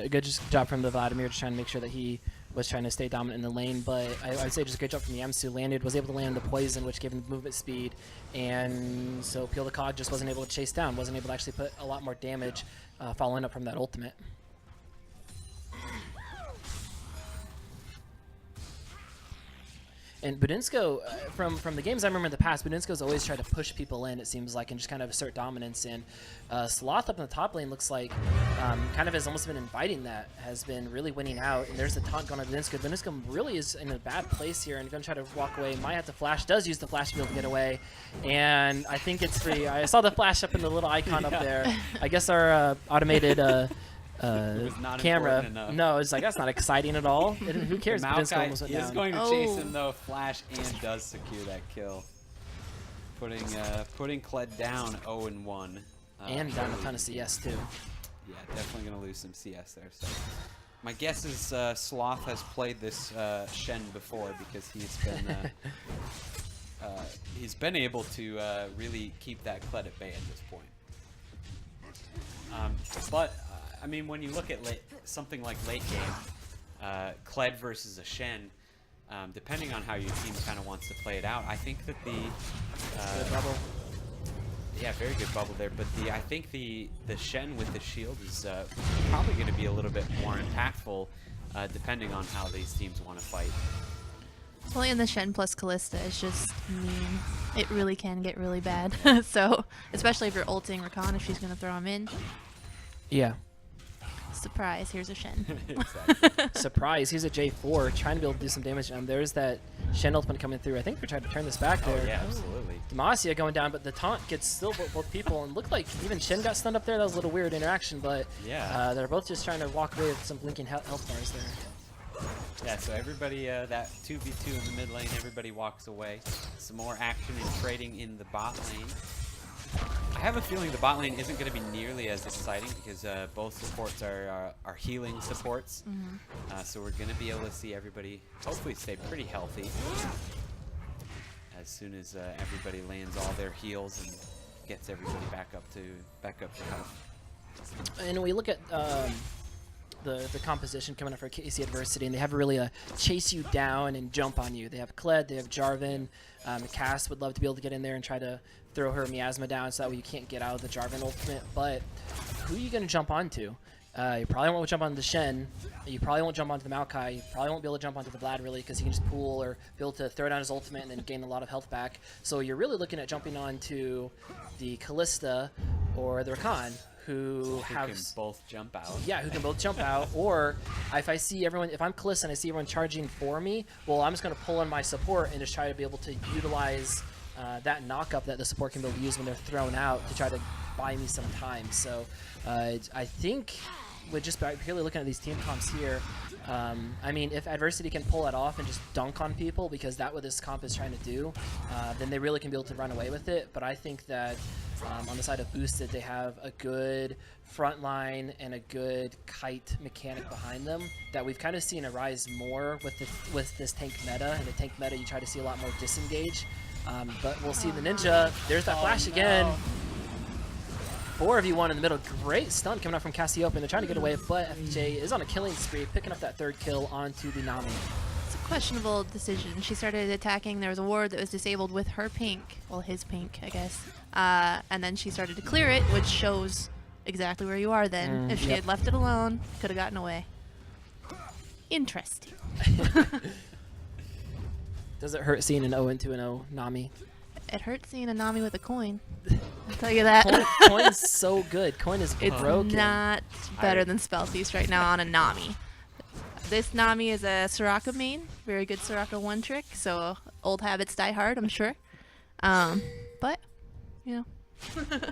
good just job from the Vladimir, just trying to make sure that he was trying to stay dominant in the lane. But I would say just a great job from Yamsu. Was able to land the poison, which gave him movement speed, and so Peel the Cog just wasn't able to chase down, wasn't able to actually put a lot more damage following up from that ultimate. And Budinsko, from the games I remember in the past, Budinsko's always tried to push people in, it seems like, and just kind of assert dominance. And Sloth up in the top lane looks like kind of has almost been inviting that, has been really winning out. And there's the taunt going on Budinsko. Budinsko really is in a bad place here and going to try to walk away. Might have to flash, does use the flash to be able to get away. And I think it's free. I saw the flash up in the little icon up there. I guess our automated camera. No, it's like, that's not exciting at all. Who cares? Maokai is is going to chase him though, flash, and does secure that kill, putting Kled down 0-1, and down a ton of CS too. Yeah, definitely gonna lose some CS there. So my guess is Sloth has played this Shen before, because he's been able to really keep that Kled at bay at this point. But I mean, when you look at something like late game, Kled versus a Shen, depending on how your team kind of wants to play it out, I think that Good bubble. yeah, very good bubble there. But I think the Shen with the shield is probably going to be a little bit more impactful, depending on how these teams want to fight. Playing the Shen plus Callista is just mean. It really can get really bad. So, especially if you're ulting Rakan, if she's going to throw him in. Yeah. Surprise, here's a Shen. Exactly. Surprise, he's a J4 trying to be able to do some damage. There's that Shen ultimate coming through. I think they're trying to turn this back there. Oh, yeah, absolutely. Demacia going down, but the taunt gets still both people. And looked like even Shen got stunned up there. That was a little weird interaction, but Yeah. they're both just trying to walk away with some blinking health bars there. Yeah, so everybody, that 2v2 in the mid lane, everybody walks away. Some more action and trading in the bot lane. I have a feeling the bot lane isn't going to be nearly as exciting because both supports are healing supports. So we're going to be able to see everybody hopefully stay pretty healthy as soon as everybody lands all their heals and gets everybody back up to health. And we look at the composition coming up for KC Adversity, and they have really a chase you down and jump on you. They have Kled, they have Jarvan. Cass would love to be able to get in there and try to throw her miasma down so that way you can't get out of the Jarvan ultimate. But who are you going to jump onto? You probably won't jump onto the Shen. You probably won't jump onto the Maokai. You probably won't be able to jump onto the Vlad really because he can just pool or be able to throw down his ultimate and then gain a lot of health back. So you're really looking at jumping onto the Callista or the Rakan, who have can both jump out. Yeah, who can both jump out. Or if I see everyone, if I'm Callista and I see everyone charging for me, well, I'm just going to pull on my support and just try to be able to utilize that knock-up that the support can be able to use when they're thrown out to try to buy me some time. So I think with just purely looking at these team comps here, I mean, if Adversity can pull that off and just dunk on people, because that's what this comp is trying to do, then they really can be able to run away with it. But I think that on the side of Boosted, they have a good front line and a good kite mechanic behind them that we've kind of seen arise more with this tank meta. In the tank meta, you try to see a lot more disengage. But we'll see the Ninja. There's that flash again. 4v1 in the middle. Great stun coming out from Cassiopeia. They're trying to get away, but FJ is on a killing spree, picking up that third kill onto the Nami. It's a questionable decision. She started attacking. There was a ward that was disabled with her pink. Well, his pink, I guess. And then she started to clear it, which shows exactly where you are then. If she had left it alone, could have gotten away. Interesting. Does it hurt seeing an 0-2-0 Nami? It hurts seeing a Nami with a coin. I'll tell you that. Coin is so good. Coin is It's broken. not better than Spell Feast right now on a Nami. This Nami is a Soraka main. Very good Soraka one trick. So old habits die hard, I'm sure. But, you know.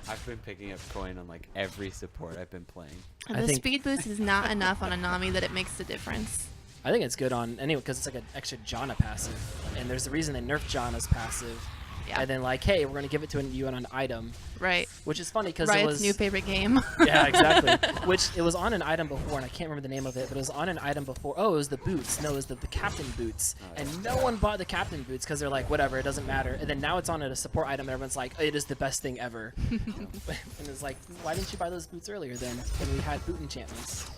I've been picking up coin on like every support I've been playing. And the speed boost is not enough on a Nami that it makes the difference. I think it's good on anyway because it's like an extra Janna passive, and there's a reason they nerfed Janna's passive. Yeah. And then like, hey, we're gonna give it to you on an item. Right. Which is funny because Riot's it was new favorite game. Yeah, exactly. Which it was on an item before, and I can't remember the name of it, but it was on an item before. Oh, it was the boots. No, it was the captain boots. And no one bought the captain boots because they're like, whatever, it doesn't matter. And then now it's on a support item, and everyone's like, it is the best thing ever. And it's like, why didn't you buy those boots earlier then when we had boot enchantments?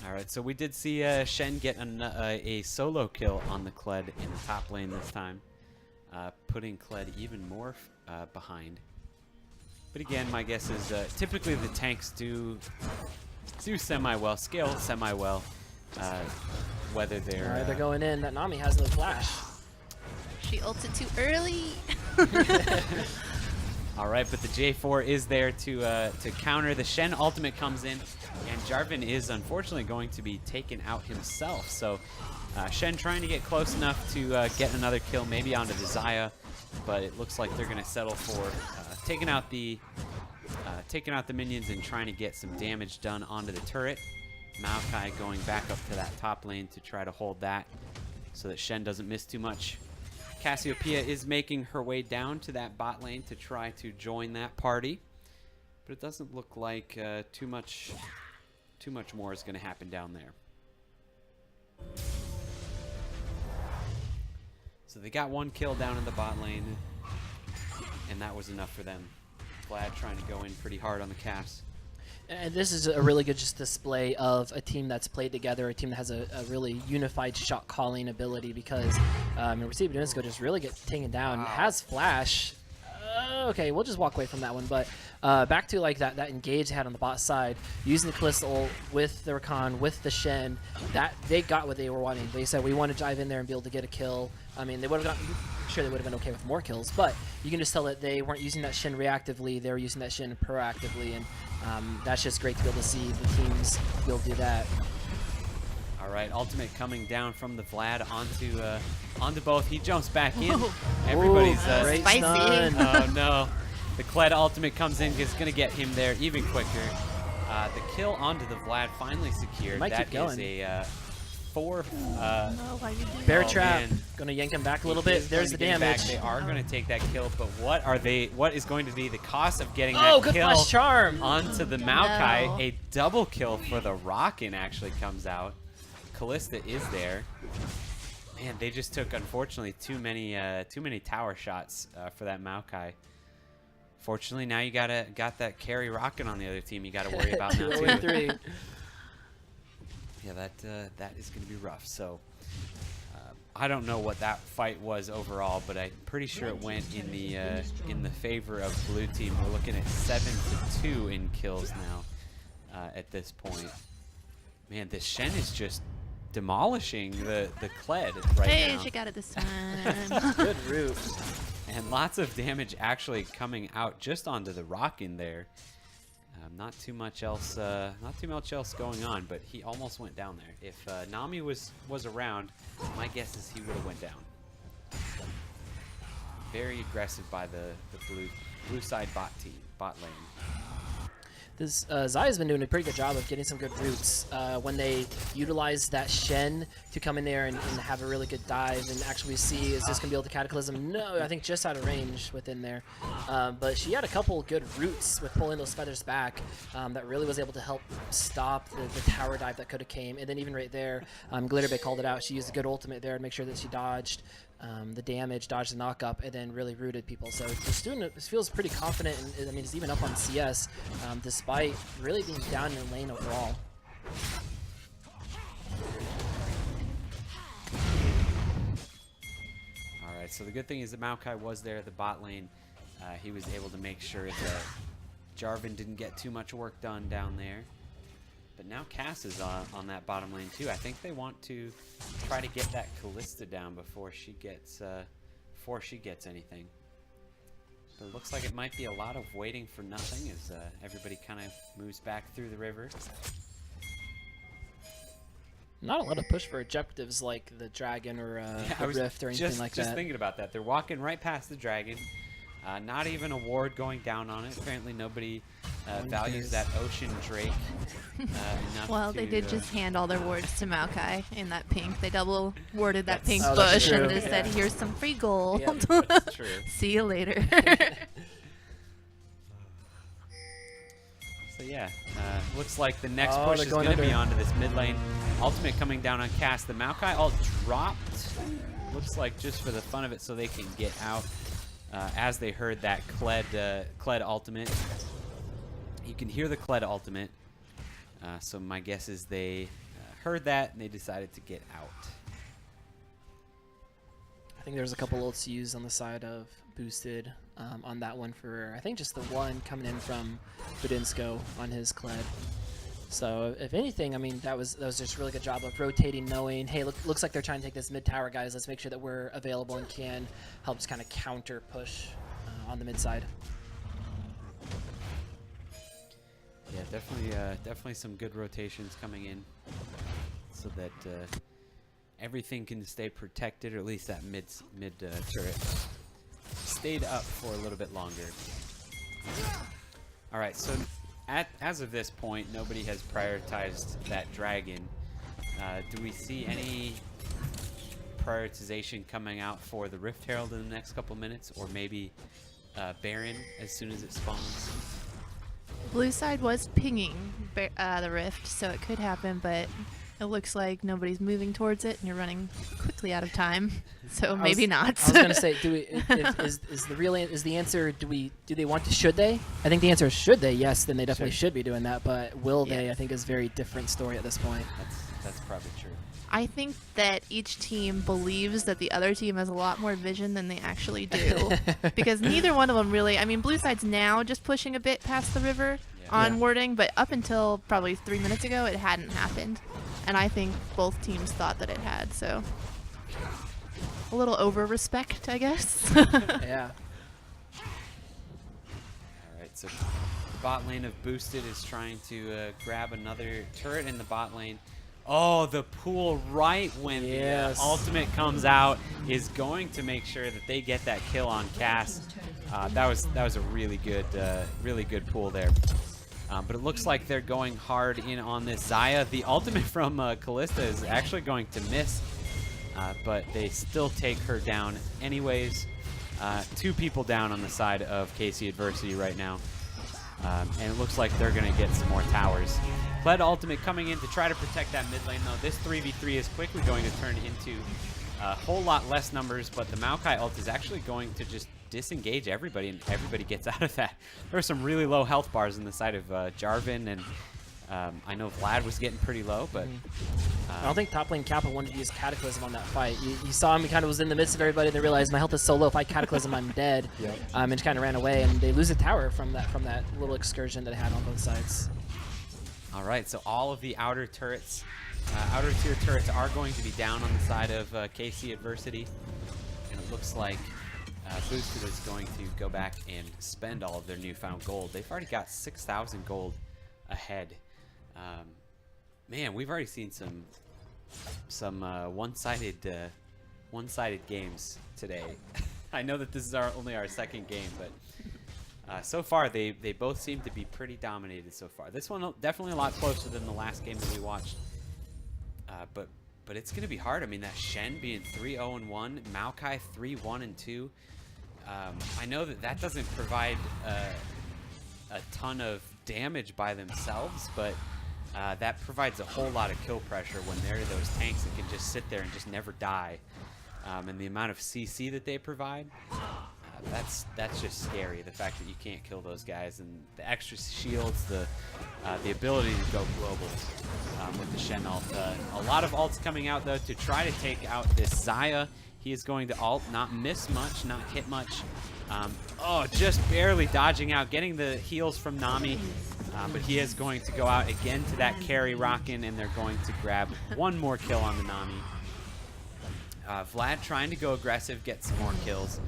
All right, so we did see Shen get a solo kill on the Kled in the top lane this time, putting Kled even more behind. But again, my guess is typically the tanks do semi-well, scale semi-well, whether they're... All right, they're going in. That Nami has no flash. She ulted too early. All right, but the J4 is there to counter. The Shen ultimate comes in, and Jarvan is unfortunately going to be taken out himself. So Shen trying to get close enough to get another kill, maybe onto the Xayah, but it looks like they're going to settle for taking out the minions and trying to get some damage done onto the turret. Maokai going back up to that top lane to try to hold that so that Shen doesn't miss too much. Cassiopeia is making her way down to that bot lane to try to join that party, but it doesn't look like too much more is going to happen down there. So they got one kill down in the bot lane, and that was enough for them. Vlad trying to go in pretty hard on the Cass. And this is a really good just display of a team that's played together, a team that has a really unified shot calling ability because Receive Disco just really get taken down. Wow. Has Flash. Okay, we'll just walk away from that one. But back to like that engage they had on the bot side, using the Kalista ult with the Rakan, with the Shen, that they got what they were wanting. They said we want to dive in there and be able to get a kill. I mean, they would have gotten. Sure, they would have been okay with more kills, but you can just tell that they weren't using that Shen reactively. They were using that Shen proactively, and that's just great to be able to see the teams be able to do that. All right, ultimate coming down from the Vlad onto both. He jumps back in. Everybody's great Spicy. stun. oh no, the Kled ultimate comes in. Is going to get him there even quicker. The kill onto the Vlad finally secured. Might That keep going. is a 4. No, why you doing Bear Oh, trap, man. gonna yank him back a He little bit. is There's going the to get back. damage. They are going to take that kill, but what is going to be the cost of getting Oh, that good kill flash charm. onto the Maokai? No. A double kill for the Rockin' actually comes out. Kalista is there. Man, they just took, unfortunately, too many tower shots for that Maokai. Fortunately, now you got that carry Rockin' on the other team. You got to worry about now too. 2-3. Yeah, that is going to be rough. So I don't know what that fight was overall, but I'm pretty sure it went in the favor of blue team. We're looking at 7-2 in kills now at this point. Man, this Shen is just demolishing the Kled right Hey, now. she got it this time. Good root. And lots of damage actually coming out just onto the Rockin' there. Not too much else going on, but he almost went down there. If Nami was around, my guess is he would have went down. Very aggressive by the blue side bot lane. This Zaya's been doing a pretty good job of getting some good roots when they utilize that Shen to come in there and have a really good dive and actually see, is this going to be able to Cataclysm? No, I think just out of range within there. But she had a couple good roots with pulling those feathers back that really was able to help stop the tower dive that could have came. And then even right there, Glitterbait called it out. She used a good ultimate there to make sure that she dodged the damage, dodged the knock-up, and then really rooted people. So the student feels pretty confident, and I mean, it's even up on CS, despite really being down in the lane overall. All right, so the good thing is that Maokai was there at the bot lane. He was able to make sure that Jarvan didn't get too much work done down there. But now Cass is on that bottom lane too. I think they want to try to get that Kalista down before she gets anything. But it looks like it might be a lot of waiting for nothing as everybody kind of moves back through the river. Not a lot of push for objectives like the Dragon or the Rift or anything like just that. thinking about that. They're walking right past the Dragon. Not even a ward going down on it. Apparently nobody values that Ocean Drake enough. Well, they did just hand all their wards to Maokai in that pink. They double warded that pink Oh, that's bush and true. just said, "Here's some free gold. Yep, That's true. See you later." So yeah, looks like the next Oh, push they're is going going to be under. onto this mid lane. Ultimate coming down on Cass. The Maokai ult dropped. Looks like just for the fun of it so they can get out as they heard that Kled ultimate. You can hear the Kled ultimate. So my guess is they heard that and they decided to get out. I think there's a couple ults used on the side of Boosted on that one for, I think, just the one coming in from Budinsko on his Kled. So if anything, I mean, that was just a really good job of rotating, knowing, hey, looks like they're trying to take this mid tower, guys. Let's make sure that we're available and can help just kind of counter push on the mid side. Yeah, definitely some good rotations coming in so that everything can stay protected, or at least that mid turret stayed up for a little bit longer. All right, so as of this point, nobody has prioritized that dragon. Do we see any prioritization coming out for the Rift Herald in the next couple minutes, or maybe Baron as soon as it spawns? Blue side was pinging the rift, so it could happen, but It looks like nobody's moving towards it, and you're running quickly out of time. So I maybe was- not. I was gonna say, is the answer? Do they want to? Should they? I think the answer is should they. Yes, then they definitely should be doing that. But will they? Yeah. I think is a very different story at this point. That's probably true. I think that each team believes that the other team has a lot more vision than they actually do. Because neither one of them really, I mean, Blue Side's now just pushing a bit past the river on warding, but up until probably 3 minutes ago, it hadn't happened. And I think both teams thought that it had, so a little over-respect, I guess. Yeah. All right, so the bot lane of Boosted is trying to grab another turret in the bot lane. Oh, the pool right when the ultimate comes out is going to make sure that they get that kill on Cass. That was a really good pool there. But it looks like they're going hard in on this Xayah. The ultimate from Callista is actually going to miss, but they still take her down anyways. 2 people down on the side of KC Adversity right now. And it looks like they're going to get some more towers. Pled ultimate coming in to try to protect that mid lane, though. This 3v3 is quickly going to turn into a whole lot less numbers, but the Maokai ult is actually going to just disengage everybody, and everybody gets out of that. There were some really low health bars on the side of Jarvan, and I know Vlad was getting pretty low, but... I don't think top lane Kappa wanted to use Cataclysm on that fight. You saw him, he kind of was in the midst of everybody, and they realized my health is so low, if I Cataclysm, I'm dead. And just kind of ran away, and they lose a tower from that little excursion that they had on both sides. All right, so all of the outer turrets, outer tier turrets are going to be down on the side of KC Adversity. And it looks like Boosted is going to go back and spend all of their newfound gold. They've already got 6,000 gold ahead. Man, we've already seen some one-sided games today. I know that this is only our second game, but so far they both seem to be pretty dominated so far. This one definitely a lot closer than the last game that we watched. But it's gonna be hard. I mean, that Shen being 3-0-1, Maokai 3-1-2. I know that doesn't provide a ton of damage by themselves, but that provides a whole lot of kill pressure when there are those tanks that can just sit there and just never die. And the amount of CC that they provide, that's just scary. The fact that you can't kill those guys, and the extra shields, the ability to go global with the Shen ult. A lot of ults coming out though to try to take out this Xayah. He is going to ult, not miss much, not hit much. Oh, just barely dodging out, getting the heals from Nami. But he is going to go out again to that carry rockin', and they're going to grab one more kill on the Nami. Vlad trying to go aggressive, get some more kills.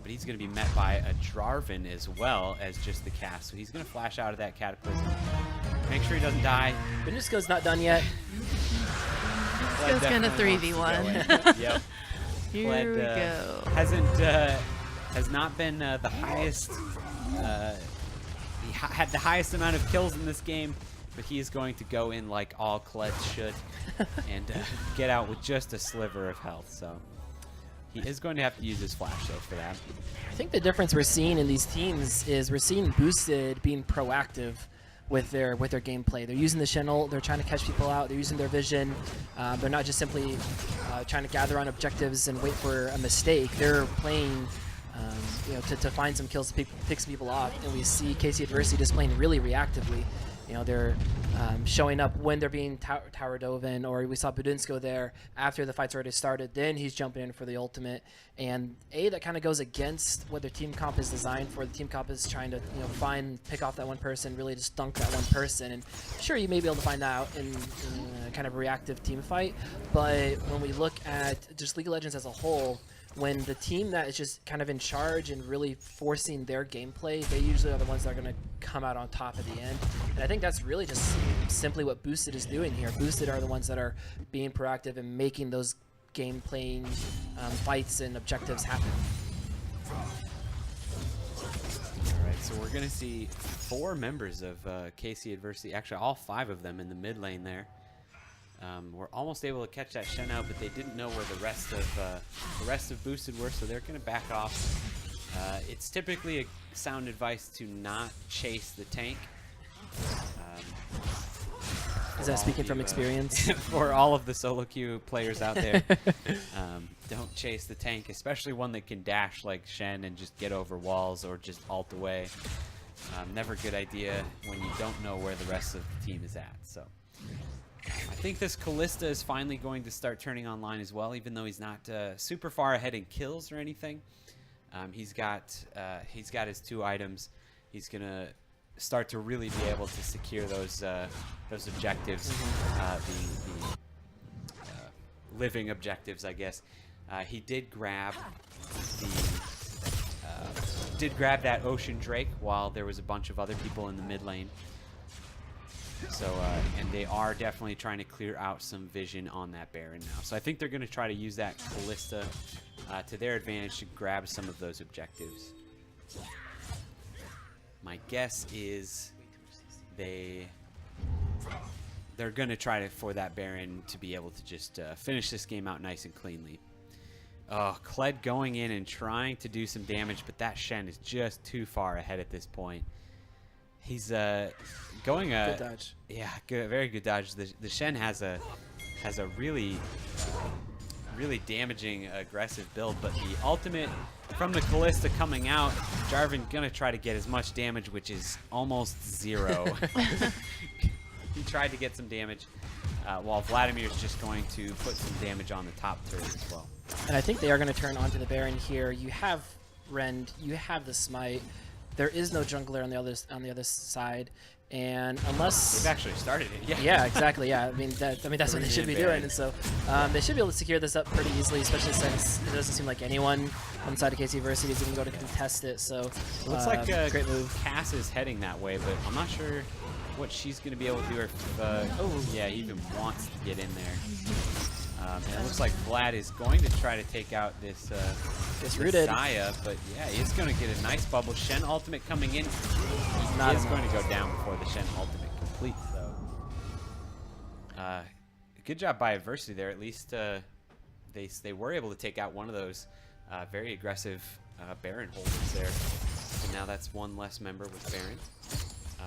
But he's going to be met by a Jarvan as well as just the cast. So he's going to flash out of that Cataclysm. Make sure he doesn't die. Benusco's not done yet. It's going to 3v1. Yep. Here we go. Has not been the highest. He had the highest amount of kills in this game, but he is going to go in like all Kleds should and get out with just a sliver of health. So he is going to have to use his flash though for that. I think the difference we're seeing in these teams is we're seeing Boosted being proactive with their gameplay. They're using the Shen ult, they're trying to catch people out, they're using their vision. They're not just simply trying to gather on objectives and wait for a mistake. They're playing to find some kills, to pick some people off, and we see KC Adversity just playing really reactively. They're showing up when they're being tower dove in, or we saw Budinsko there after the fight's already started. Then he's jumping in for the ultimate, and that kind of goes against what their team comp is designed for. The team comp is trying to pick off that one person, really just dunk that one person. And sure, you may be able to find that out in kind of a reactive team fight, but when we look at just League of Legends as a whole, when the team that is just kind of in charge and really forcing their gameplay, they usually are the ones that are going to come out on top at the end. And I think that's really just simply what Boosted is doing here. Boosted are the ones that are being proactive and making those game playing fights and objectives happen. Alright, so we're going to see 4 members of KC Adversity, actually all 5 of them in the mid lane there. We're almost able to catch that Shen out, but they didn't know where the rest of Boosted were, so they're going to back off. It's typically a sound advice to not chase the tank. Is that speaking from experience? For all of the solo queue players out there, don't chase the tank, especially one that can dash like Shen and just get over walls or just ult away. Never a good idea when you don't know where the rest of the team is at. So I think this Callista is finally going to start turning online as well, even though he's not super far ahead in kills or anything. He's got his 2 items. He's gonna start to really be able to secure those objectives, the living objectives, I guess. He did grab that Ocean Drake while there was a bunch of other people in the mid lane. So and they are definitely trying to clear out some vision on that Baron now. So I think they're going to try to use that Callista to their advantage to grab some of those objectives. My guess is they're going to try for that Baron to be able to just finish this game out nice and cleanly. Oh, Kled going in and trying to do some damage, but that Shen is just too far ahead at this point. He's going Good dodge. Yeah, good, very good dodge. The Shen has a really damaging aggressive build, but the ultimate from the Callista coming out, Jarvan gonna try to get as much damage, which is almost 0. He tried to get some damage, while Vladimir's just going to put some damage on the top turret as well. And I think they are going to turn onto the Baron here. You have Rend, you have the Smite. There is no jungler on the other side, and unless they've actually started it, yeah. Yeah, exactly. Yeah, I mean that's what they should be doing, and so they should be able to secure this up pretty easily, especially since it doesn't seem like anyone on the side of KC Varsity is even going to contest it. So it looks like great move. Cass is heading that way, but I'm not sure what she's going to be able to do, or if yeah, even wants to get in there. And it looks like Vlad is going to try to take out this rooted Xayah, but yeah, he's going to get a nice bubble. Shen ultimate coming in. He is going to go down before the Shen ultimate completes, though. Good job by Adversity there. At least they were able to take out one of those very aggressive Baron holders there. And now that's one less member with Baron.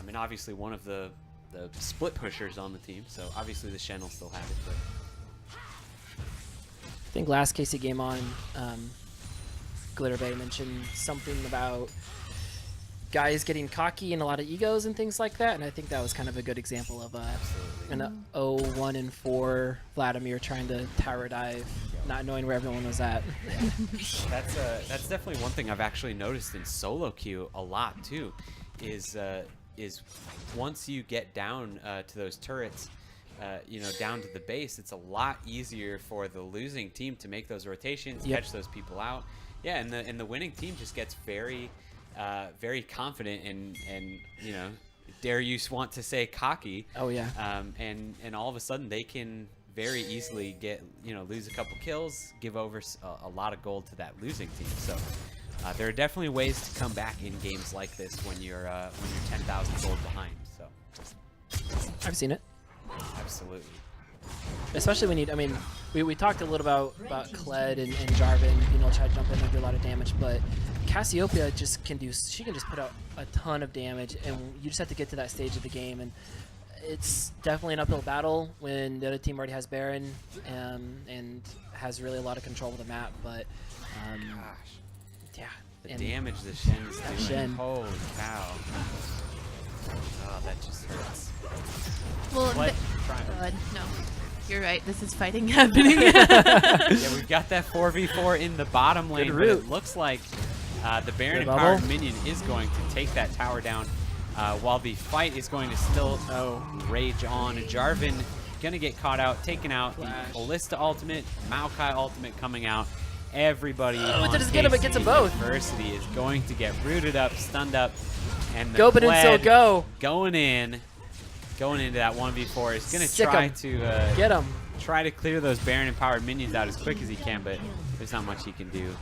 And obviously one of the split pushers on the team, so obviously the Shen will still have it. But I think last KCGameOn, Glitterbay mentioned something about guys getting cocky and a lot of egos and things like that, and I think that was kind of a good example of an 0-1-4 Vladimir trying to tower dive, not knowing where everyone was at. That's definitely one thing I've actually noticed in solo queue a lot too, is once you get down to those turrets, down to the base, it's a lot easier for the losing team to make those rotations, catch those people out. Yeah, and the winning team just gets very, very confident and dare you want to say cocky. Oh yeah. And all of a sudden they can very easily lose a couple kills, give over a lot of gold to that losing team. So there are definitely ways to come back in games like this when you're 10,000 gold behind. So I've seen it. Absolutely. Especially when we talked a little about Kled and Jarvan, try to jump in and do a lot of damage, but Cassiopeia she can just put out a ton of damage, and you just have to get to that stage of the game, and it's definitely an uphill battle when the other team already has Baron and has really a lot of control of the map, but yeah. The damage the Shen's doing. Holy cow. Oh, that just hurts. Well, no. You're right. This is fighting happening. Yeah, we've got that 4v4 in the bottom lane, but it looks like the Baron Empowered minion is going to take that tower down, while the fight is going to still rage on. Jarvan going to get caught out, taken out. The Ballista ultimate, Maokai ultimate coming out. Everybody on gets them both. University is going to get rooted up, stunned up, and the go, but so go. Going into that 1v4 is going to try to get him. Try to clear those Baron empowered minions out as quick as he can, but there's not much he can do.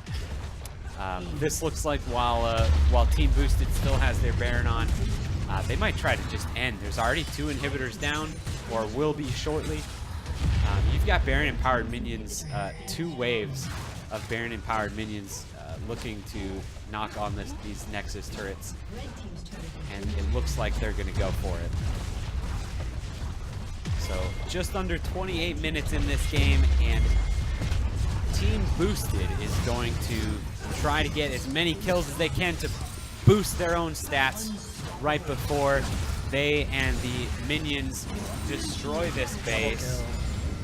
This looks like while Team Boosted still has their Baron on, they might try to just end. There's already 2 inhibitors down, or will be shortly. You've got Baron empowered minions, 2 waves of Baron empowered minions looking to knock on these Nexus turrets, and it looks like they're going to go for it. So just under 28 minutes in this game, and Team Boosted is going to try to get as many kills as they can to boost their own stats right before they and the minions destroy this base.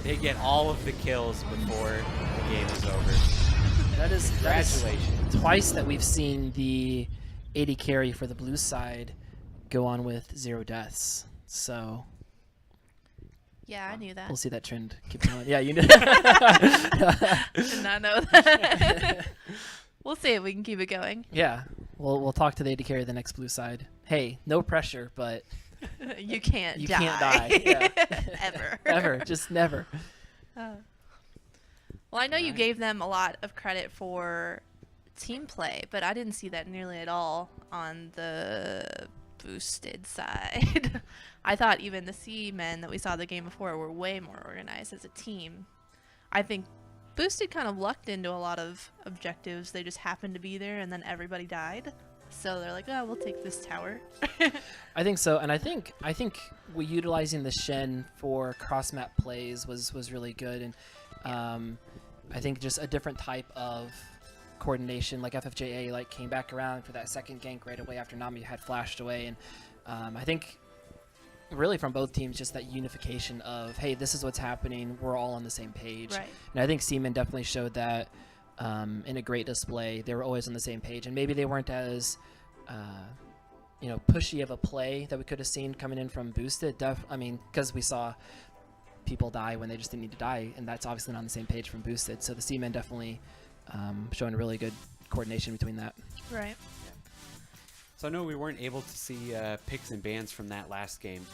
They get all of the kills before the game is over. That is Congratulations. twice that we've seen the 80 carry for the blue side go on with 0 deaths. So Yeah, I knew that. we'll see that trend keep going. Yeah, you know. Did not know that. We'll see if we can keep it going. Yeah, we'll talk to the 80 carry the next blue side. Hey, no pressure, but You can't you die. can't die. Yeah. Ever. Ever, just never. Well, I know you Alright. gave them a lot of credit for team play, but I didn't see that nearly at all on the boosted side. I thought even the C-men that we saw the game before were way more organized as a team. I think boosted kind of lucked into a lot of objectives. They just happened to be there and then everybody died. So they're like, oh, we'll take this tower. I think so, and I think we utilizing the Shen for cross map plays was really good, and I think just a different type of coordination, like FFJA like came back around for that second gank right away after Nami had flashed away, and I think really from both teams just that unification of, hey, this is what's happening, we're all on the same page. Right. And I think Seaman definitely showed that in a great display. They were always on the same page, and maybe they weren't as pushy of a play that we could have seen coming in from boosted. I mean, because we saw people die when they just didn't need to die, and that's obviously not on the same page from boosted. So the Seamen definitely showing really good coordination between that. Right. So I know we weren't able to see picks and bans from that last game,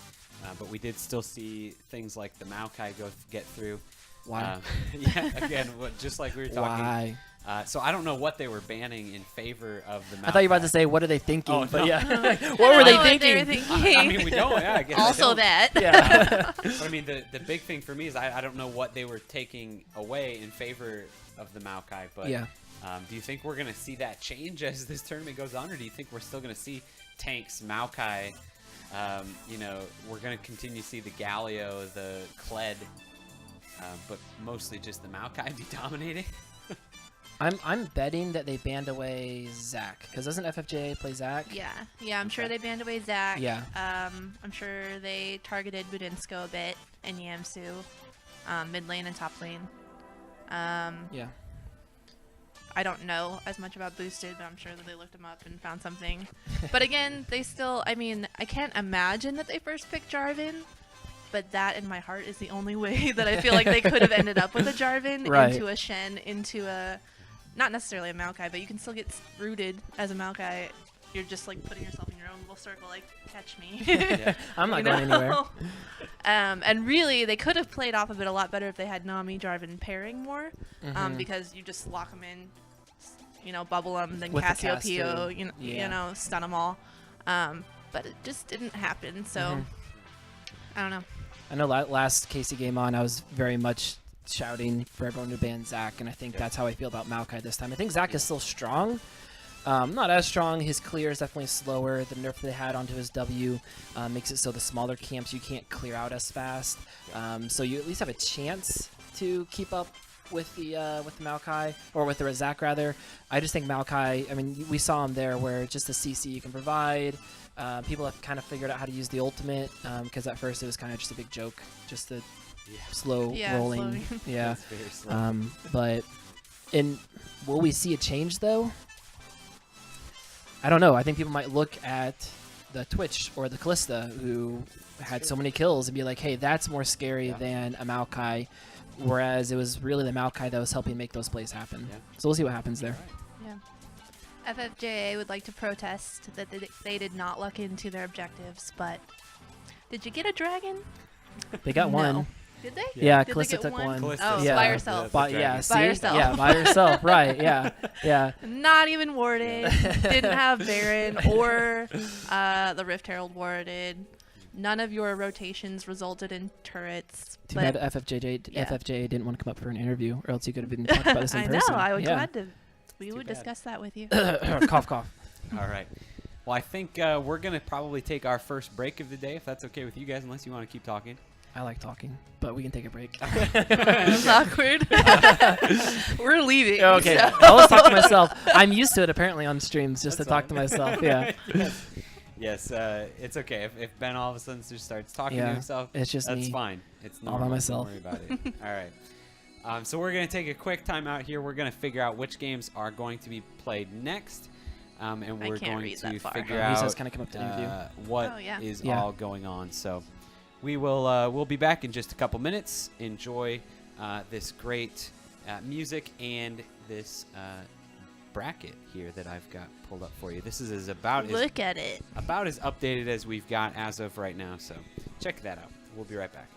but we did still see things like the Maokai get through. Why? Yeah, again, just like we were talking. Why? So I don't know what they were banning in favor of the Maokai. I thought you were about to say, what are they thinking? Oh, but no. yeah. I What don't were they know what thinking? were thinking. I mean, we don't. Yeah, I guess we Also don't. that. Yeah. But I mean, the big thing for me is I don't know what they were taking away in favor of the Maokai. But Yeah. do you think we're going to see that change as this tournament goes on, or do you think we're still going to see tanks, Maokai? We're going to continue to see the Galio, the Kled, but mostly just the Maokai be dominating. I'm betting that they banned away Zac, because doesn't FFJ play Zac? Yeah, I'm sure Okay. they banned away Zac. Yeah. I'm sure they targeted Budinsko a bit and Yamsu, mid lane and top lane. Yeah. I don't know as much about Boosted, but I'm sure that they looked him up and found something. But again, they still, I mean, I can't imagine that they first picked Jarvan, but that in my heart is the only way that I feel like they could have ended up with a Jarvan Right. into a Shen, into a, not necessarily a Maokai, but you can still get rooted as a Maokai. You're just like putting yourself in your own little circle, like, catch me. Yeah. I'm not You going know? anywhere. And really, they could have played off of it a lot better if they had Nami Jarvan pairing more, Mhm. because you just lock them in, bubble them, then With the Cassiopeia, Casto, yeah. stun them all. But it just didn't happen, so Mhm. I don't know. I know last KCGameOn, I was very much shouting for everyone to ban Zac, and I think that's how I feel about Maokai this time. I think Zac is still strong. Not as strong. His clear is definitely slower. The nerf they had onto his W makes it so the smaller camps you can't clear out as fast. So you at least have a chance to keep up with the Maokai, or with the Zac rather. I just think Maokai, I mean, we saw him there where just the CC you can provide. People have kind of figured out how to use the ultimate, because at first it was kind of just a big joke, just the slow Yeah, rolling. slowing. Yeah. It's very slow. But will we see a change though? I don't know. I think people might look at the Twitch or the Callista, who had so many kills, and be like, hey, that's more scary than a Maokai. Whereas it was really the Maokai that was helping make those plays happen. Yeah. So we'll see what happens there. Yeah. FFJA would like to protest that they did not luck into their objectives, but did you get a dragon? They got one. No. Did they? Yeah, Did they Callista get took one? one. Callista Oh, Yeah. by herself. But yeah, dragon. see? By herself. Yeah, by herself. Right. Yeah. Yeah. Not even warded. Didn't have Baron or the Rift Herald warded. None of your rotations resulted in turrets. Too but bad FFJ yeah. didn't want to come up for an interview, or else you could have been talking about this in I person. know. I would yeah. glad to. We Too would bad. discuss that with you. Cough, cough. All right. Well, I think we're going to probably take our first break of the day, if that's okay with you guys, unless you want to keep talking. I like talking, but we can take a break. That's awkward. We're leaving. Okay, so- I'll just talk to myself. I'm used to it apparently on streams, just That's to talk to fine. myself. Yeah, Yes, it's okay. If Ben all of a sudden just starts talking to Yeah, himself, it's just that's me. fine. It's All by normal. myself. Don't worry about it. All right. So we're going to take a quick time out here. We're going to figure out which games are going to be played next. And I we're can't going read to that far. figure He out says, "Can I come up to interview?" what Oh, yeah. is Yeah. all going on. So we will we'll be back in just a couple minutes. Enjoy this great music and this bracket here that I've got pulled up for you. This is about Look at it. as updated as we've got as of right now. So check that out. We'll be right back.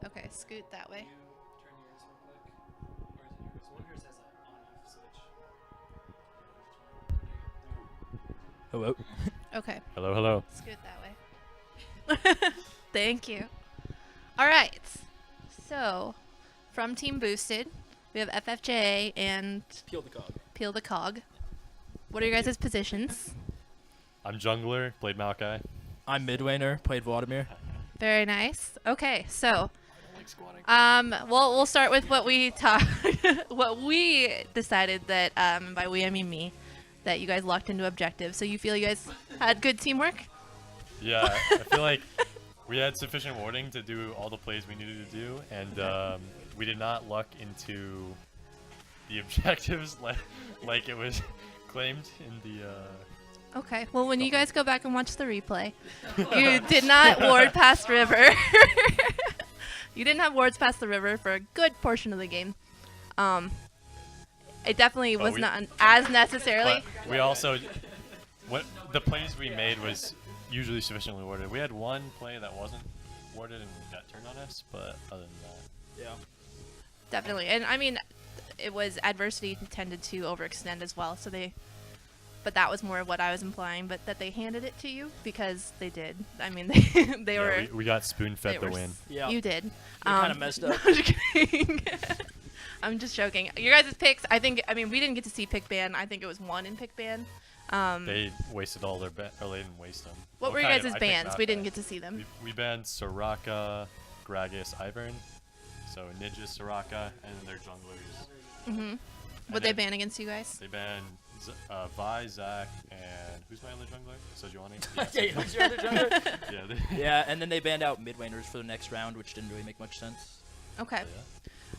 Okay, scoot that way. Turn yours real quick. Or is it yours? One of yours has an on-off switch. Hello. Okay, Hello, hello. scoot that way. Thank you. All right. So, from Team Boosted, we have FFJ and Peel the cog. Peel the Cog. What are your guys' positions? I'm jungler, played Maokai. I'm mid-laner, played Vladimir. Very nice. Okay, so well, we'll start with what we what we decided that by we I mean me, that you guys locked into objectives. So you feel you guys had good teamwork? Yeah, I feel like we had sufficient warning to do all the plays we needed to do, and we did not luck into the objectives like it was claimed in the. Okay. Well, when you guys go back and watch the replay, you did not ward past river. You didn't have wards past the river for a good portion of the game. It definitely was not as necessarily. But we also, what the plays we made was usually sufficiently warded. We had one play that wasn't warded and got turned on us, but other than that, Yeah. Definitely. And I mean, it was adversity tended to overextend as well, so they but that was more of what I was implying. But that they handed it to you because they did. I mean, they Yeah, were. we got spoon-fed they the were win. Yeah. You did. kind of messed up. I'm just kidding. I'm just joking. Your guys' picks, I mean, we didn't get to see pick ban. I think it was 1 in pick ban. They wasted all their or they didn't waste them. What were your guys' bans? We didn't get to see them. We banned Soraka, Gragas, Ivern. So Ninja, Soraka, and then their junglers. Mm-hmm. What they ban against you guys? They banned Vi, Zach, and who's my other jungler? Sojuani? Yeah, who's your other jungler? Yeah, Yeah, and then they banned out mid laners for the next round, which didn't really make much sense. Okay.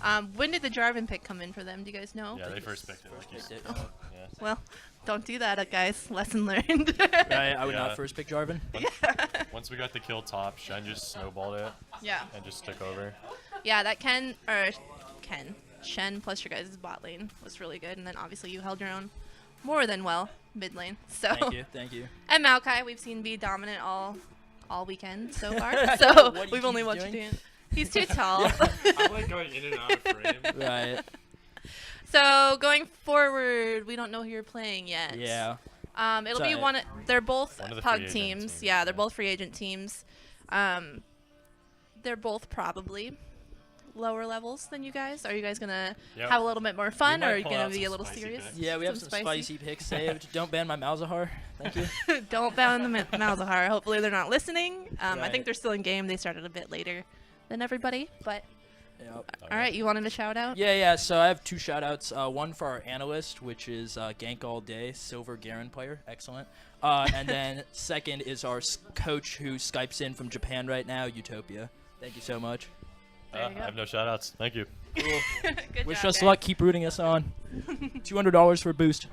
yeah. When did the Jarvan pick come in for them? Do you guys know? Yeah, they first picked it. Like you First said. picked it. Yeah. Well, don't do that, guys. Lesson learned. Right, I would Yeah. not first pick Jarvan. Once we got the kill top, Shen just snowballed it Yeah. and just took over. Yeah, that Shen plus your guys' bot lane was really good, and then obviously you held your own more than well mid lane. So Thank you. and Maokai we've seen be dominant all weekend so far. So What do you we've only keep watched you doing? doing. He's too tall. I'm like going in and out of frame. Right. So going forward, we don't know who you're playing yet. Yeah. It'll be Sorry. they're both One of the pug free agent teams. teams, Yeah, they're yeah. both free agent teams. They're both probably lower levels than you guys. Are you guys gonna Yep. have a little bit more fun, or might are you pull gonna out be a some little spicy serious? picks. Yeah, we have some spicy picks saved. Don't ban my Malzahar. Thank you. Don't ban the Malzahar. Hopefully they're not listening. I Right. think they're still in game. They started a bit later than everybody, but Yep. all right. You wanted a shout out? Yeah. So I have 2 shout-outs. One for our analyst, which is Gank All Day, Silver Garen player. Excellent. And then second is our coach who Skypes in from Japan right now, Utopia. Thank you so much. There you I go. have no shout-outs. Thank you. Good Wish job, us guys. luck. Keep rooting us on. $200 for a boost.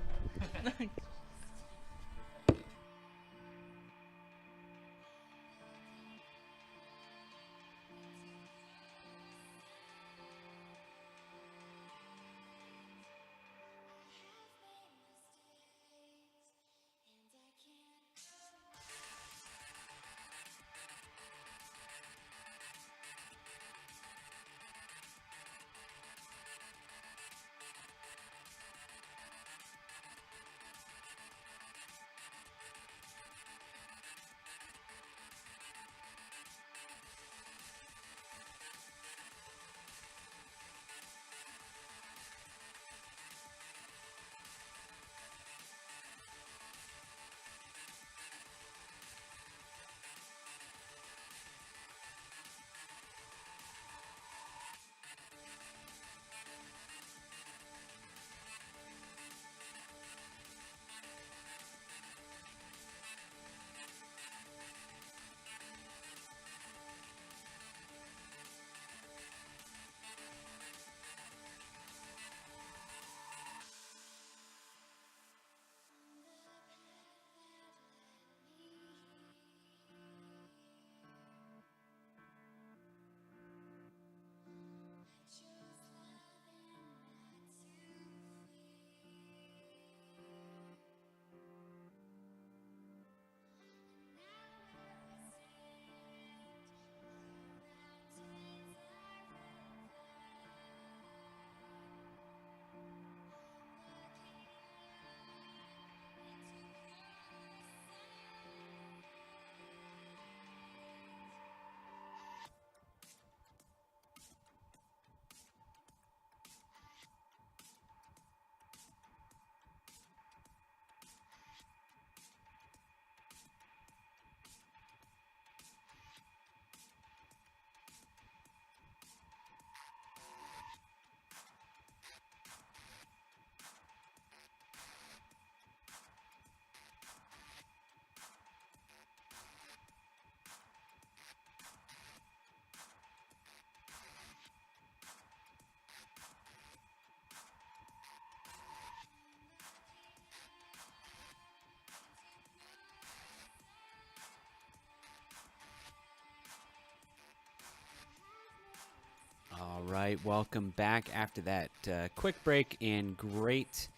All right, welcome back after that quick break and great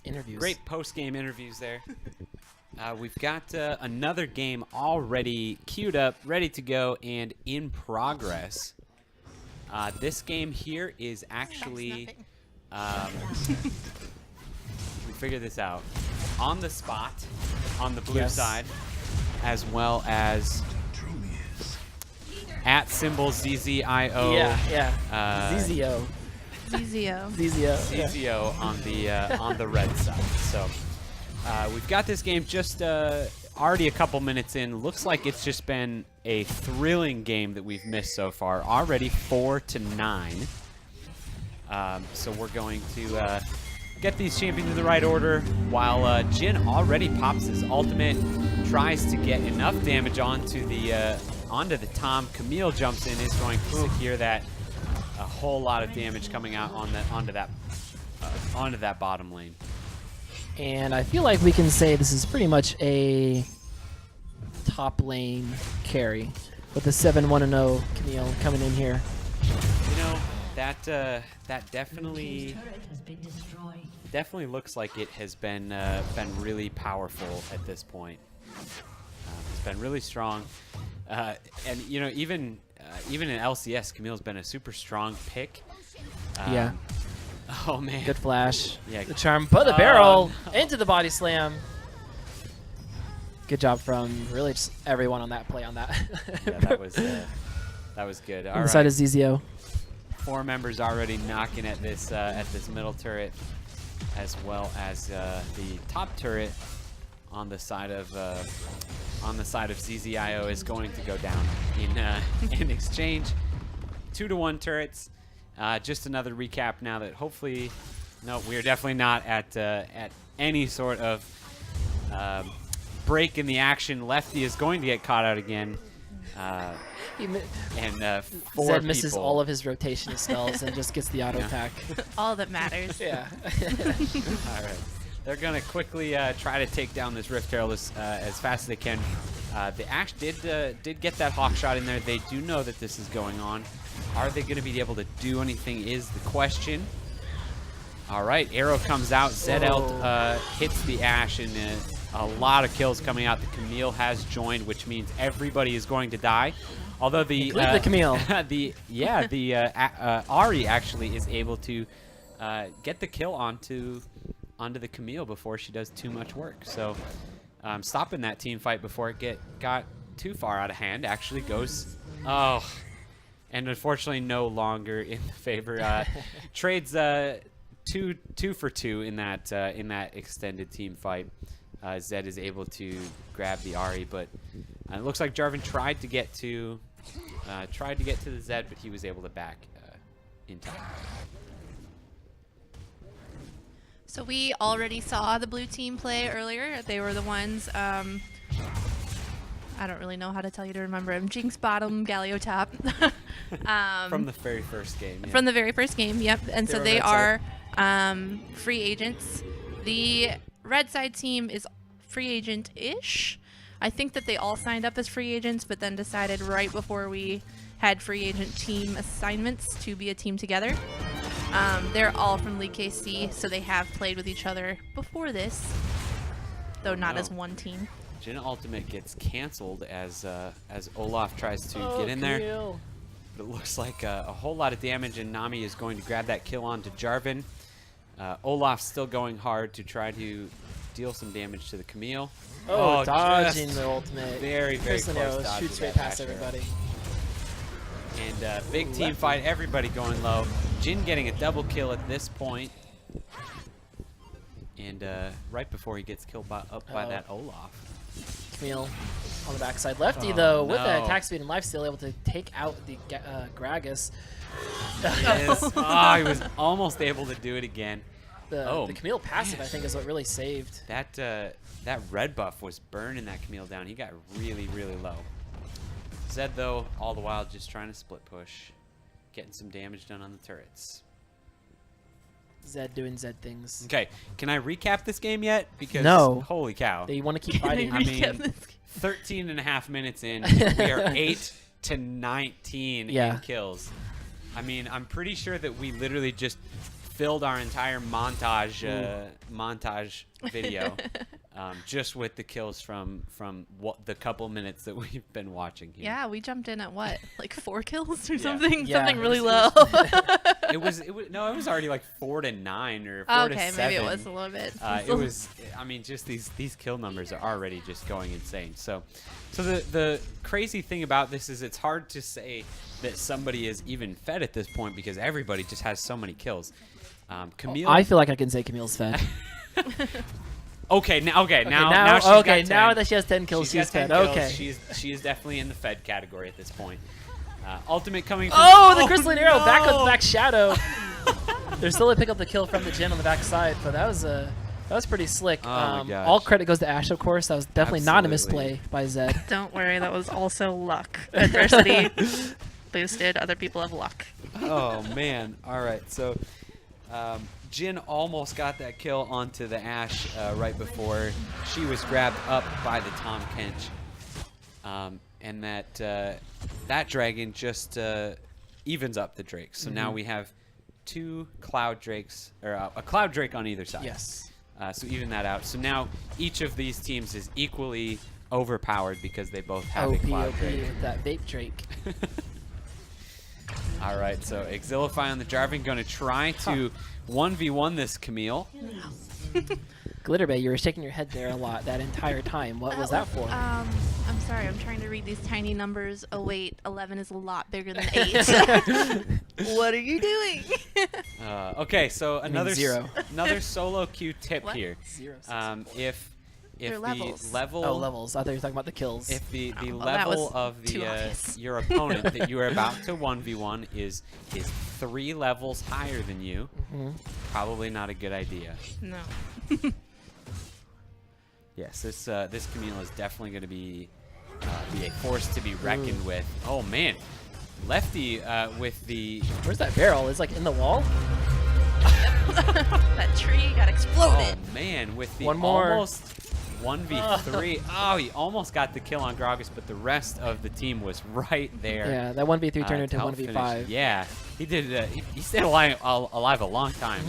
Interviews. great post-game interviews there. We've got another game already queued up, ready to go, and in progress. This game here is actually we've figure this out. On the spot, on the blue Yes. side, as well as at symbol ZZIO. Yeah. ZZO. Zizio. Zizio. On the red side. So we've got this game just already a couple minutes in. Looks like it's just been a thrilling game that we've missed so far. Already 4-9. So we're going to get these champions in the right order while Jin already pops his ultimate, tries to get enough damage onto the Tom. Camille jumps in, is going to secure that. A whole lot of damage coming out on onto that bottom lane. And I feel like we can say this is pretty much a top lane carry with the 7-1-0 Camille coming in here. You know, that definitely looks like it has been really powerful at this point. It's been really strong, and you know, even in LCS, Camille's been a super strong pick. Yeah. Oh man. Good flash. Yeah. The charm, put the barrel into the body slam. Good job from really just everyone on that play on that. Yeah, that was good. All Inside right. of Zizio. 4 members already knocking at this middle turret, as well as the top turret on the side of ZZIO is going to go down in exchange. 2-to-1 turrets. Just another recap now that hopefully, no, we are definitely not at any sort of break in the action. Lefty is going to get caught out again. And 4 Zed misses people. all of his rotation spells and just gets the auto attack. All that matters. Yeah. All right. They're going to quickly try to take down this Rift Herald as fast as they can. The Ashe did get that hawk shot in there. They do know that this is going on. Are they going to be able to do anything is the question. All right, arrow comes out. ZL hits the Ashe, and a lot of kills coming out. The Camille has joined, which means everybody is going to die. Although the Camille. the Ahri actually is able to get the kill onto the Camille before she does too much work. So stopping that team fight before it got too far out of hand actually goes. Oh, and unfortunately no longer in the favor. Trades 2 for 2 in that extended team fight. Zed is able to grab the Ahri, but it looks like Jarvan tried to get to the Zed, but he was able to back in time. So we already saw the blue team play earlier. They were the ones, I don't really know how to tell you to remember him. Jinx bottom, Galio top. From the very first game. Yeah. From the very first game, yep. And so they are free agents. The red side team is free agent-ish. I think that they all signed up as free agents, but then decided right before we had free agent team assignments to be a team together. They're all from League KC, so they have played with each other before this, though not as one team. Jin Ultimate gets canceled as Olaf tries to get in there. Camille. But it looks like a whole lot of damage, and Nami is going to grab that kill onto Jarvan. Olaf's still going hard to try to deal some damage to the Camille. Oh, dodging just the ultimate. very Chris close Leno dodge shoots with straight that past Ashe arrow. everybody. And big team fight, everybody going low. Jin getting a double kill at this point. And right before he gets killed by that Olaf. Camille on the backside. Lefty, though, with that no. attack speed and life steal, able to take out the Gragas. Yes. Oh, he was almost able to do it again. The Camille passive, I think, is what really saved. That red buff was burning that Camille down. He got really, really low. Zed, though, all the while just trying to split push, getting some damage done on the turrets. Zed doing Zed things. Okay, can I recap this game yet? Because No. holy cow. They want to keep fighting. I mean, 13 and a half minutes in, we are 8-19 in kills. I mean, I'm pretty sure that we literally just filled our entire montage video just with the kills from what the couple minutes that we've been watching here. Yeah, we jumped in at what, like 4 kills or Yeah. something? Yeah, Something it really was- low. It was no, it was already like 4-9 or 4-7. Okay, maybe it was a little bit. It was. I mean, just these kill numbers are already just going insane. So the crazy thing about this is it's hard to say that somebody is even fed at this point because everybody just has so many kills. Camille. I feel like I can say Camille's fed. Okay, now she's now got 10. that she has 10 kills, she's got 10 fed. kills. Okay. She is definitely in the fed category at this point. Ultimate coming. Oh, the crystalline arrow back on the back shadow. They're still to pick up the kill from the Jin on the back side, but that was pretty slick. Oh my gosh. All credit goes to Ash, of course. That was definitely not a Absolutely. misplay by Zed. Don't worry, that was also luck. Adversity boosted. Other people have luck. Oh man! All right, so Jin almost got that kill onto the Ash right before she was grabbed up by the Tom Kench, and that dragon just evens up the drakes. So now we have 2 cloud drakes, or a cloud drake on either side. Yes. So even that out. So now each of these teams is equally overpowered because they both have a OP cloud drake. with that vape drake. All right, so Exilify on the Jarvan going to try to 1v1 this Camille. Glitterbay, you were shaking your head there a lot that entire time. What was that for? I'm sorry, I'm trying to read these tiny numbers. Oh wait, 11 is a lot bigger than 8. What are you doing? Okay, so another 0. another solo queue tip What? here. 0. If They're the levels. level Oh, levels. I thought you were talking about the kills. if the well, that level was of too the obvious. your opponent that you are about to 1v1 is 3 levels higher than you, probably not a good idea. No. Yes, this Camille is definitely going to be a force to be reckoned with. Oh man, Lefty with the Where's that barrel? It's like in the wall? That tree got exploded. oh man with the One more. almost 1v3. Oh, he almost got the kill on Gragas, but the rest of the team was right there. Yeah, that 1v3 turned to into help 1v5. finish. Yeah, he did. He stayed alive a long time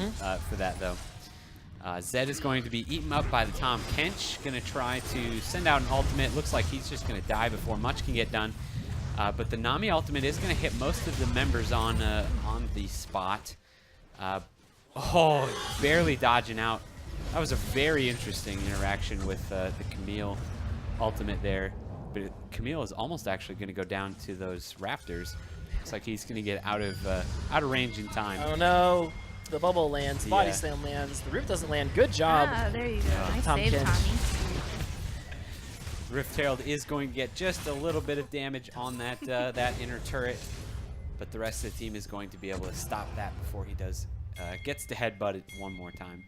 for that though. Zed is going to be eaten up by the Tom Kench. Going to try to send out an ultimate. Looks like he's just going to die before much can get done. But the Nami ultimate is going to hit most of the members on the spot. Barely dodging out. That was a very interesting interaction with the Camille ultimate there. But Camille is almost actually going to go down to those Raptors. Looks like he's going to get out of range in time. Oh no. The bubble lands. Body Yeah. slam lands. The roof doesn't land. Good job. Ah, there you go. Nice Tom save, Kench. Tommy. Rift Herald is going to get just a little bit of damage on that that inner turret, but the rest of the team is going to be able to stop that before he does gets to headbutt it one more time.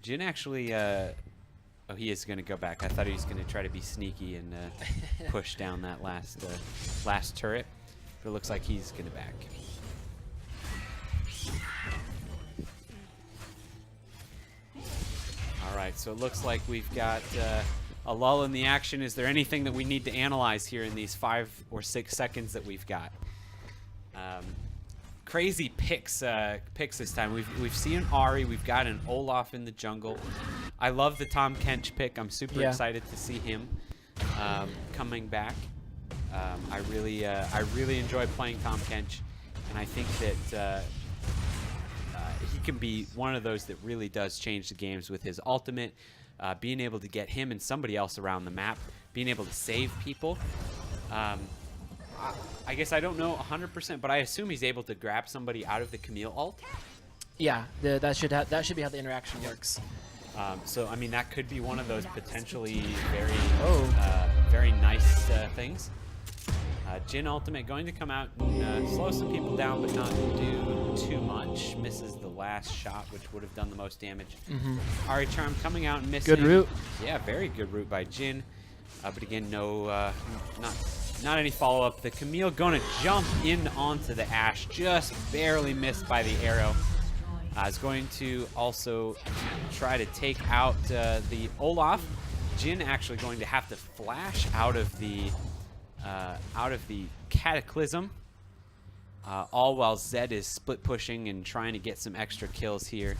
Jin actually, he is going to go back. I thought he was going to try to be sneaky and push down that last turret, but it looks like he's going to back. All right, so it looks like we've got a lull in the action. Is there anything that we need to analyze here in these 5 or 6 seconds that we've got? Crazy picks this time. We've seen an Ahri. We've got an Olaf in the jungle. I love the Tom Kench pick. I'm super excited to see him coming back. I really enjoy playing Tom Kench, and I think that he can be one of those that really does change the games with his ultimate, being able to get him and somebody else around the map, being able to save people. I guess I don't know 100%, but I assume he's able to grab somebody out of the Camille ult. Yeah, that should be how the interaction works. So I mean that could be one of those potentially very nice things. Jin ultimate going to come out and slow some people down, but not do too much. Misses the last shot, which would have done the most damage. Ahri Charm coming out and missing. Good route. Yeah, very good route by Jin. But again, no, not any follow-up. The Camille going to jump in onto the Ashe, just barely missed by the arrow. Is going to also try to take out the Olaf. Jin actually going to have to flash out of the Cataclysm. All while Zed is split pushing and trying to get some extra kills here.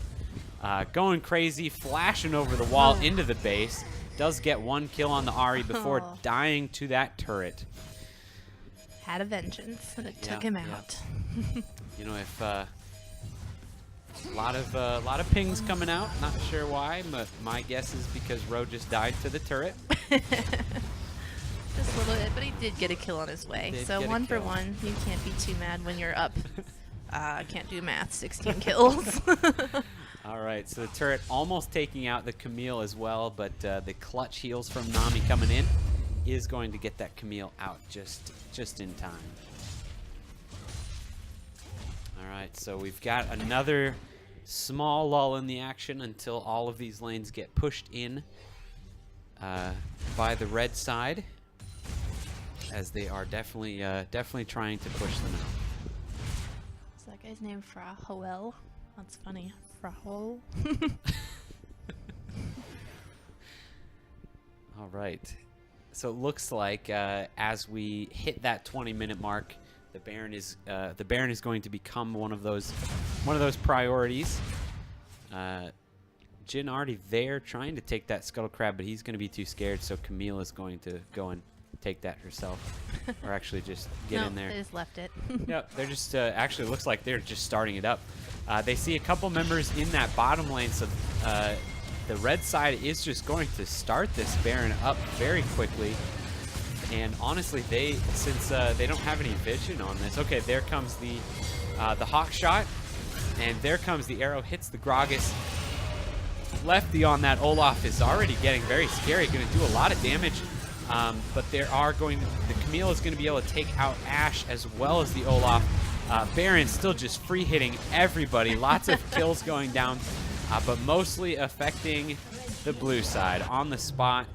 Going crazy, flashing over the wall into the base. Does get one kill on the Ahri before dying to that turret. Had a vengeance, and it took him out. You know, A lot of pings coming out. Not sure why, but my guess is because Ro just died to the turret. Just a little bit, but he did get a kill on his way. Did So get a 1 for kill. 1. You can't be too mad when you're up. I can't do math. 16 kills. All right, so the turret almost taking out the Camille as well, but the clutch heals from Nami coming in is going to get that Camille out just in time. All right, so we've got another small lull in the action until all of these lanes get pushed in by the red side, as they are definitely trying to push them out. Is that guy's name Frahoel? That's funny. Frahoel. All right. So it looks like as we hit that 20-minute mark, the Baron is going to become one of those priorities. Jin already there trying to take that Scuttle Crab, but he's going to be too scared, so Camille is going to go and take that herself, or actually just get in there. They just left it. Yep, they're just actually looks like they're just starting it up. They see a couple members in that bottom lane, so the red side is just going to start this Baron up very quickly. And honestly, since they don't have any vision on this. Okay, there comes the Hawk shot, and there comes the arrow, hits the Gragas. Lefty on that Olaf is already getting very scary, going to do a lot of damage. But the Camille is going to be able to take out Ashe as well as the Olaf. Baron still just free hitting everybody. Lots of kills going down, but mostly affecting the blue side on the spot.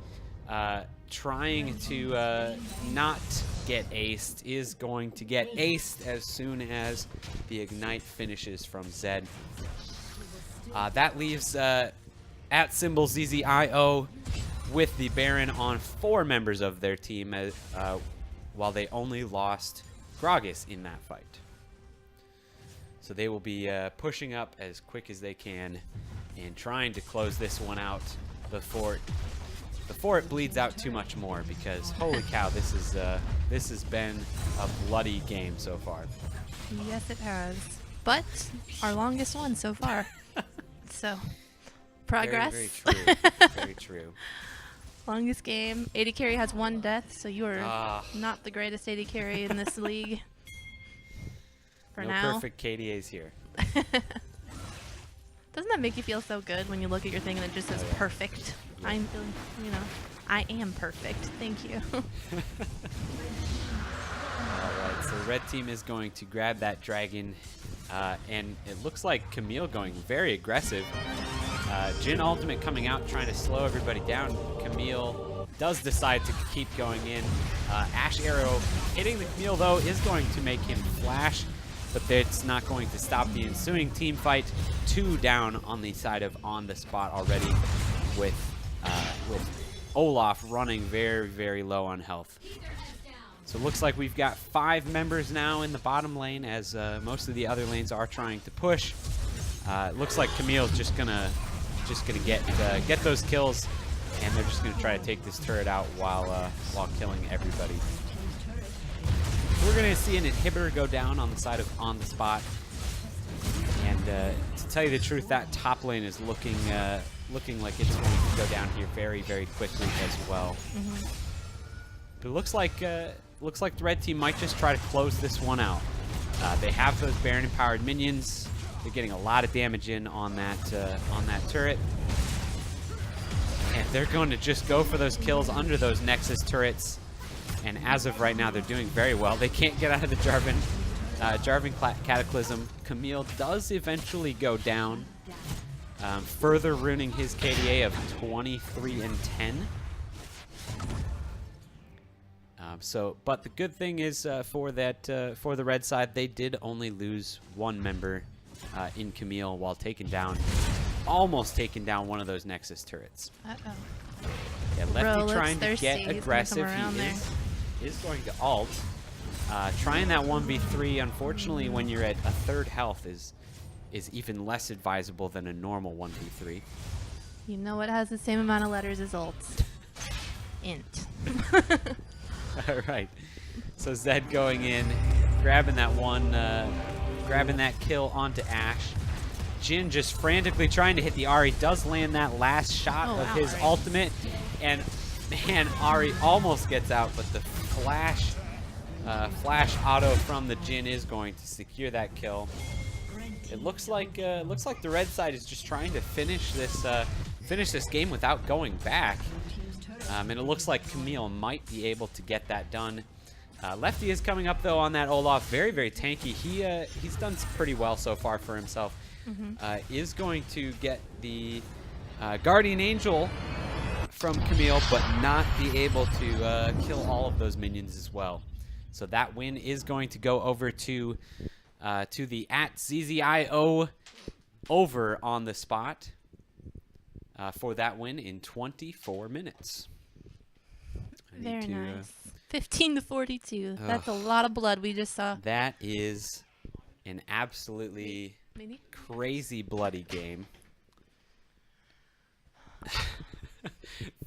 Trying to not get aced, is going to get aced as soon as the Ignite finishes from Zed. That leaves at symbol ZZIO with the Baron on 4 members of their team, while they only lost Gragas in that fight. So they will be pushing up as quick as they can and trying to close this one out before it bleeds out too much more, because holy cow, this has been a bloody game so far. Yes, it has. But our longest one so far. So, progress. Very, very true. Very true. Longest game. AD carry has 1 death, so you are not the greatest AD carry in this league. For no now. perfect KDAs here. Doesn't that make you feel so good when you look at your thing and it just says perfect? Yeah. I'm feeling, I am perfect. Thank you. Alright, so red team is going to grab that dragon, and it looks like Camille going very aggressive. Jin ultimate coming out, trying to slow everybody down. Camille does decide to keep going in. Ashe arrow hitting the Camille, though, is going to make him flash, but that's not going to stop the ensuing team fight. 2 down on the side of On the Spot already, with Olaf running very, very low on health. So it looks like we've got 5 members now in the bottom lane, as most of the other lanes are trying to push. It looks like Camille's just gonna get those kills, and they're just gonna try to take this turret out while killing everybody. We're gonna see an inhibitor go down on the side of On the Spot, and to tell you the truth, that top lane is looking like it's going to go down here very, very quickly as well. But it looks like the red team might just try to close this one out. They have those Baron empowered minions. They're getting a lot of damage in on that turret, and they're going to just go for those kills under those Nexus turrets. And as of right now, they're doing very well. They can't get out of the Jarvan Cataclysm. Camille does eventually go down, further ruining his KDA of 23 and 10. But the good thing is for the red side, they did only lose 1 member in Camille while almost taking down one of those Nexus turrets. Uh-oh. Yeah, Lefty Bro, trying to thirsty. get He's gonna come aggressive. around He there. is going to ult. Trying that 1v3, unfortunately, when you're at a 3rd health is even less advisable than a normal 1v3. You know what has the same amount of letters as ults? Int. All right. So Zed going in, grabbing that kill onto Ashe. Jin just frantically trying to hit the Ari. Does land that last shot Oh, of wow, his Ari. ultimate. And, man, Ari almost gets out, but the flash auto from the Jin is going to secure that kill. It looks like the red side is just trying to finish this game without going back. And it looks like Camille might be able to get that done. Lefty is coming up, though, on that Olaf. Very, very tanky. He's done pretty well so far for himself. Is going to get the Guardian Angel from Camille, but not be able to kill all of those minions as well. So that win is going to go over to the @ZZIO over on the spot for that win in 24 minutes. I Very need to, nice. 15 to 42. That's a lot of blood we just saw. That is an absolutely Maybe? crazy bloody game.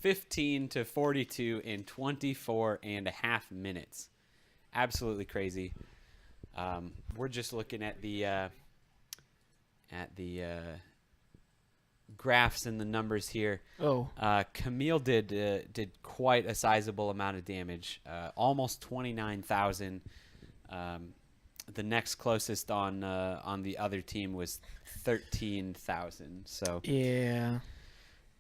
15 to 42 in 24 and a half minutes. Absolutely crazy. We're just looking at the graphs and the numbers here. Oh. Camille did quite a sizable amount of damage, almost 29,000. The next closest on the other team was 13,000. So Yeah.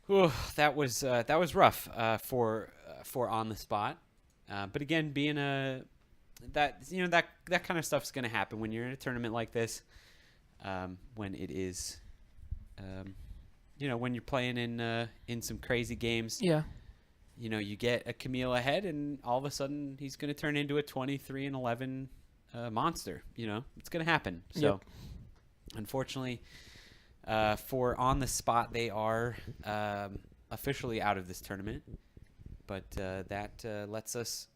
whew, that was rough for on the spot. But again, being that kind of stuff's going to happen when you're in a tournament like this. When it is, when you're playing in some crazy games. Yeah. You get a Camille ahead, and all of a sudden he's going to turn into a 23-11 monster. It's going to happen. So, unfortunately, for on the spot, they are officially out of this tournament. But that lets us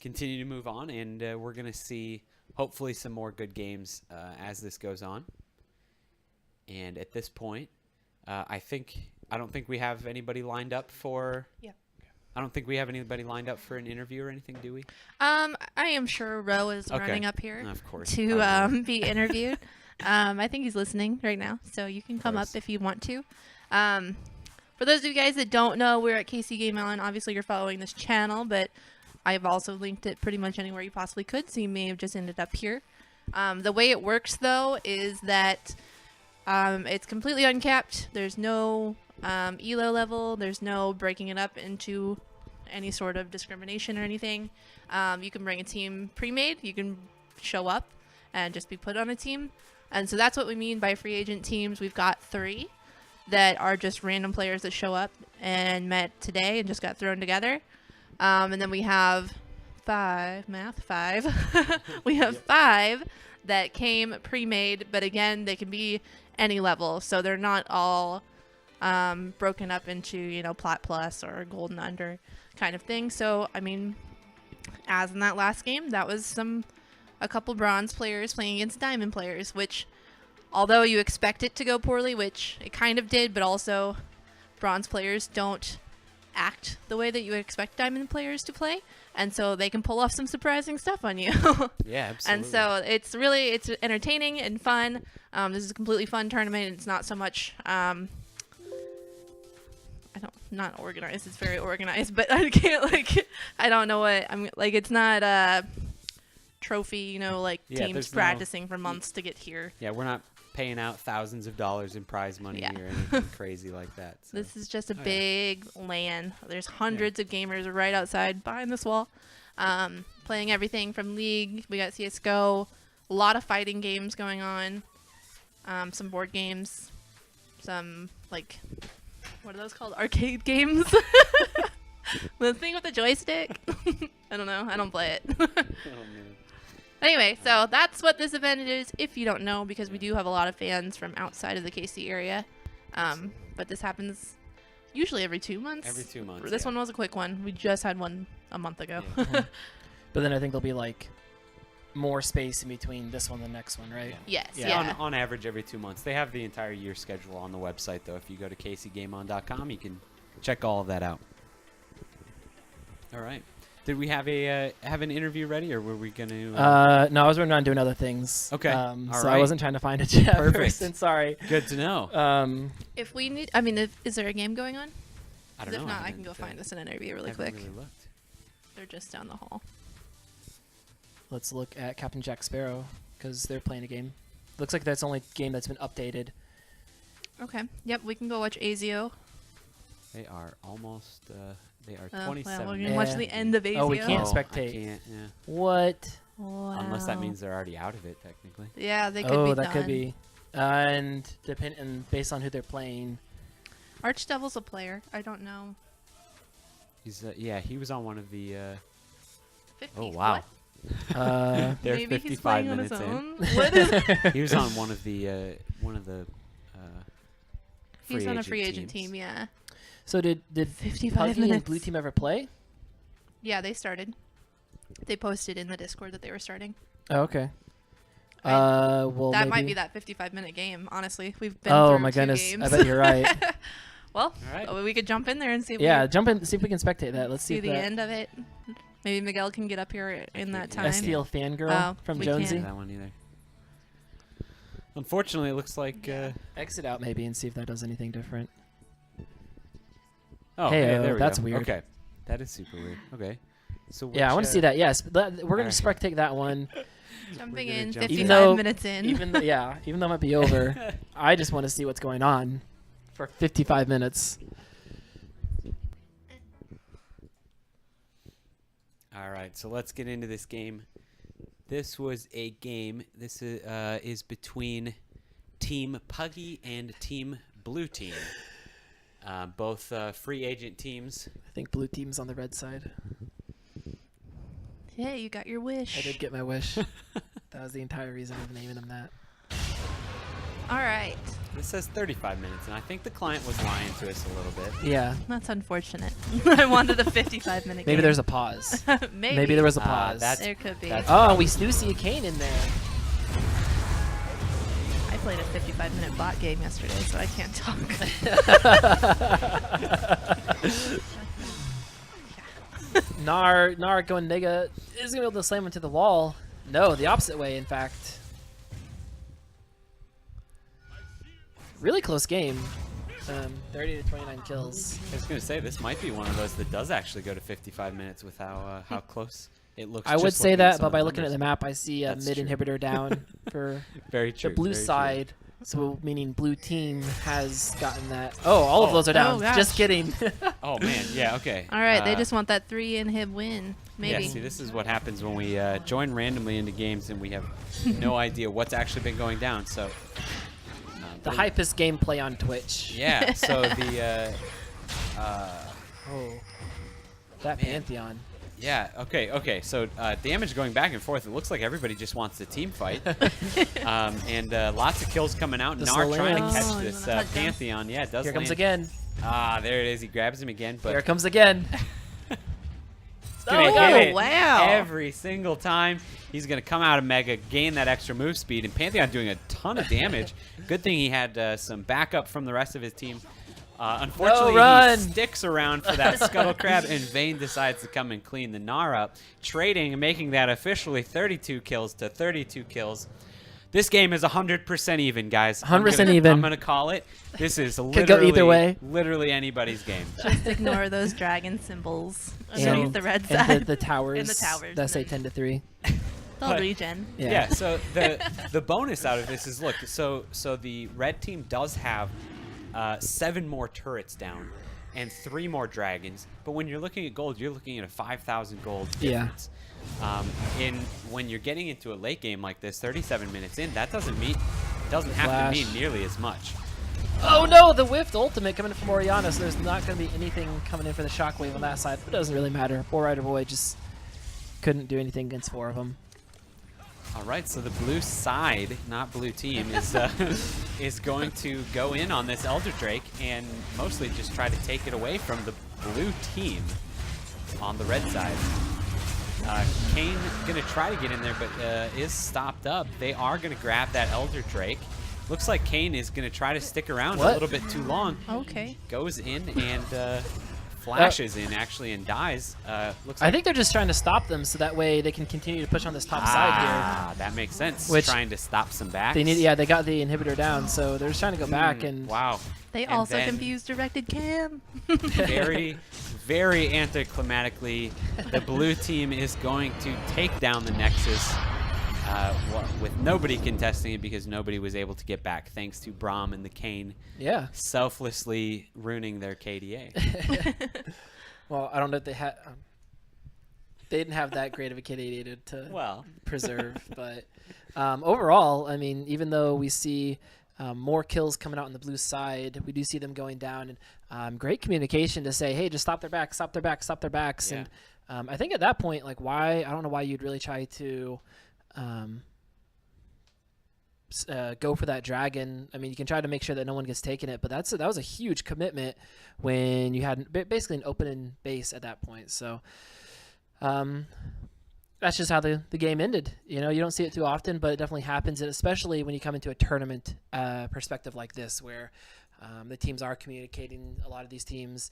continue to move on, and we're going to see hopefully some more good games as this goes on. And at this point, I don't think we have anybody lined up for. Yeah. I don't think we have anybody lined up for an interview or anything, do we? I am sure Ro is Okay. running up here Of course. to be interviewed. I think he's listening right now, so you can come up course. if you want to. For those of you guys that don't know, we're at KCGameOn. Obviously, you're following this channel, but I've also linked it pretty much anywhere you possibly could, so you may have just ended up here. The way it works, though, is that it's completely uncapped. There's no elo level. There's no breaking it up into any sort of discrimination or anything. You can bring a team pre-made. You can show up and just be put on a team. And so that's what we mean by free agent teams. We've got 3 that are just random players that show up and met today and just got thrown together. And then we have 5. We have 5 that came pre-made, but again, they can be any level. So they're not all broken up into, Plat Plus or Golden Under kind of thing. So, I mean, as in that last game, that was a couple bronze players playing against diamond players, which, although you expect it to go poorly, which it kind of did, but also bronze players don't act the way that you would expect diamond players to play, and so they can pull off some surprising stuff on you. Yeah, absolutely. And so it's entertaining and fun. This is a completely fun tournament. It's not so much not organized. It's very organized, but I can't I don't know what I'm it's not a trophy, teams there's practicing for months to get here. Yeah, we're not paying out thousands of dollars in prize money Yeah. or anything crazy like that. So. This is just a big LAN. There's hundreds of gamers right outside behind this wall, playing everything from League. We got CS:GO, a lot of fighting games going on, some board games, some what are those called? Arcade games. The thing with the joystick. I don't know. I don't play it. Oh, man. Anyway, so that's what this event is, if you don't know, because we do have a lot of fans from outside of the KC area. But this happens usually every 2 months. Every 2 months. This one was a quick one. We just had one a month ago. Yeah. But then I think there'll be more space in between this one and the next one, right? Yes, Yeah. yeah. On average, every 2 months. They have the entire year schedule on the website, though. If you go to KCGameOn.com, you can check all of that out. All right. Did we have an interview ready, or were we gonna? No, I was running around doing other things. Okay. All right. I wasn't trying to find a chat Perfect. person. Sorry. Good to know. If we need, is there a game going on? I don't know. If not, I can go find us an interview really haven't quick. really looked. They're just down the hall. Let's look at Captain Jack Sparrow because they're playing a game. Looks like that's the only game that's been updated. Okay. Yep, we can go watch ASIO. They are almost. They are Well, 27. we're minutes. gonna watch the end of ASIO. Oh, we can't Oh, spectate. I can't, yeah. What? Wow. Unless that means they're already out of it, technically. Yeah, they could Oh, be that done. could be. And based on who they're playing. Archdevil's a player. I don't know. He's yeah, he was on one of the. 50. Oh wow. Uh, They're Maybe 55 he's playing on his minutes in. own. What is? He was on one of the He's on a free agent teams. team. Yeah. so did 55 Puggy and minutes. Blue Team ever play? Yeah, they started. They posted in the Discord that they were starting. Oh, okay. I- Well, that might maybe- be that 55-minute game. Honestly, we've been Oh through my 2 goodness! games. I bet you're right. Well, All right. we could jump in there and see. If Yeah, we jump in, see if we can spectate that. Let's see see if the that end of it. Maybe Miguel can get up here in that time. STL fangirl Oh, from we Jonesy. can't. That one either. Unfortunately, it looks like. Exit out maybe and see if that does anything different. Oh, Hey, yeah, there we that's go. weird. Okay, that is super weird. Okay, so Yeah, I want to see that. Yes, we're gonna Alright. spectate that one. Jumping We're gonna in, jump in. 55 Even though- minutes in. even though it might be over, I just want to see what's going on for 55 minutes. All right, so let's get into this game. This was a game. This is between Team Puggy and Team Blue Team. Both free agent teams. I think Blue Team's on the red side. Hey, you got your wish. I did get my wish. That was the entire reason of naming them that. All right. This says 35 minutes, and I think the client was lying to us a little bit. Yeah. That's unfortunate. I wanted a 55-minute game. Maybe there's a pause. Maybe. Maybe there was a pause. that's- There could be. that's- Oh, we do see a Kane in there. I played a 55-minute bot game yesterday, so I can't talk. Nar going nigga is gonna be able to slam him to the wall. No, the opposite way, in fact. Really close game. 30 to 29 kills. I was going to say, this might be one of those that does actually go to 55 minutes with how close it looks. I would just say looking at that, some but of by the looking at the numbers. map, I see a That's mid true. inhibitor down for Very true. the blue very true. side. So meaning blue team has gotten that. Oh, all of those are down. Oh, gosh. Just kidding. Oh, man. Yeah, okay. All right, they Uh, just want that 3-inhib win. Maybe. Yeah, see, this is what happens when we join randomly into games and we have no idea what's actually been going down. So The hypest gameplay on Twitch. Yeah, so the Oh. That Man. Pantheon. yeah, okay. So damage going back and forth. It looks like everybody just wants a team fight, and lots of kills coming out. The Nar trying to Solarians. catch Oh, this he's on a touchdown. Pantheon. Yeah, it does. Here comes land. again. Ah, there it is. He grabs him again, but Here it comes again. he's gonna Oh, hit it wow. every single time. He's gonna come out of Mega, gain that extra move speed, and Pantheon doing a ton of damage. Good thing he had some backup from the rest of his team. Unfortunately, run. he sticks around for that Scuttle Crab, and Vayne decides to come and clean the Gnar up, trading and making that officially 32 kills to 32 kills. This game is 100% even, guys. 100% even. I'm gonna call it. This is literally, go either way. literally anybody's game. Just ignore those dragon symbols underneath the red side. And the towers. And the towers, That and say then- 10 to 3. They'll but- regen. Yeah. So the bonus out of this is, look. So the red team does have 7 more turrets down and 3 more dragons. But when you're looking at gold, you're looking at a 5,000 gold Yeah. difference. When you're getting into a late game like this, 37 minutes in, that doesn't have Flash. to mean nearly as much. Oh no, the Whiffed ultimate coming in from Oriana, so there's not going to be anything coming in for the Shockwave on that side. It doesn't really matter. Bull Rider Boy just couldn't do anything against 4 of them. All right, so the blue side, not blue team, is going to go in on this Elder Drake and mostly just try to take it away from the blue team on the red side. Kane going to try to get in there, but is stopped up. They are going to grab that Elder Drake. Looks like Kane is going to try to stick around a What? little bit too long. Okay. Goes in and flashes in actually and dies. Looks like I think they're just trying to stop them so that way they can continue to push on this top side here. that makes sense. Which trying to stop some backs. They need, yeah, they got the inhibitor down, so they're just trying to go back and Wow. They And also then- confused directed cam. Very, very anticlimactically, the blue team is going to take down the Nexus with nobody contesting it because nobody was able to get back thanks to Braum and the Kane yeah. selflessly ruining their KDA. Well, I don't know if they had. They didn't have that great of a KDA to Well. preserve, but overall, I mean, even though we see more kills coming out on the blue side, we do see them going down, and great communication to say, hey, just stop their backs, stop their backs, stop their backs. Yeah. And I think at that point, like, why? I don't know why you'd really try to go for that dragon. I mean, you can try to make sure that no one gets taken it, but that was a huge commitment when you had basically an open base at that point. So that's just how the game ended. You know, you don't see it too often, but it definitely happens, and especially when you come into a tournament perspective like this, where the teams are communicating. A lot of these teams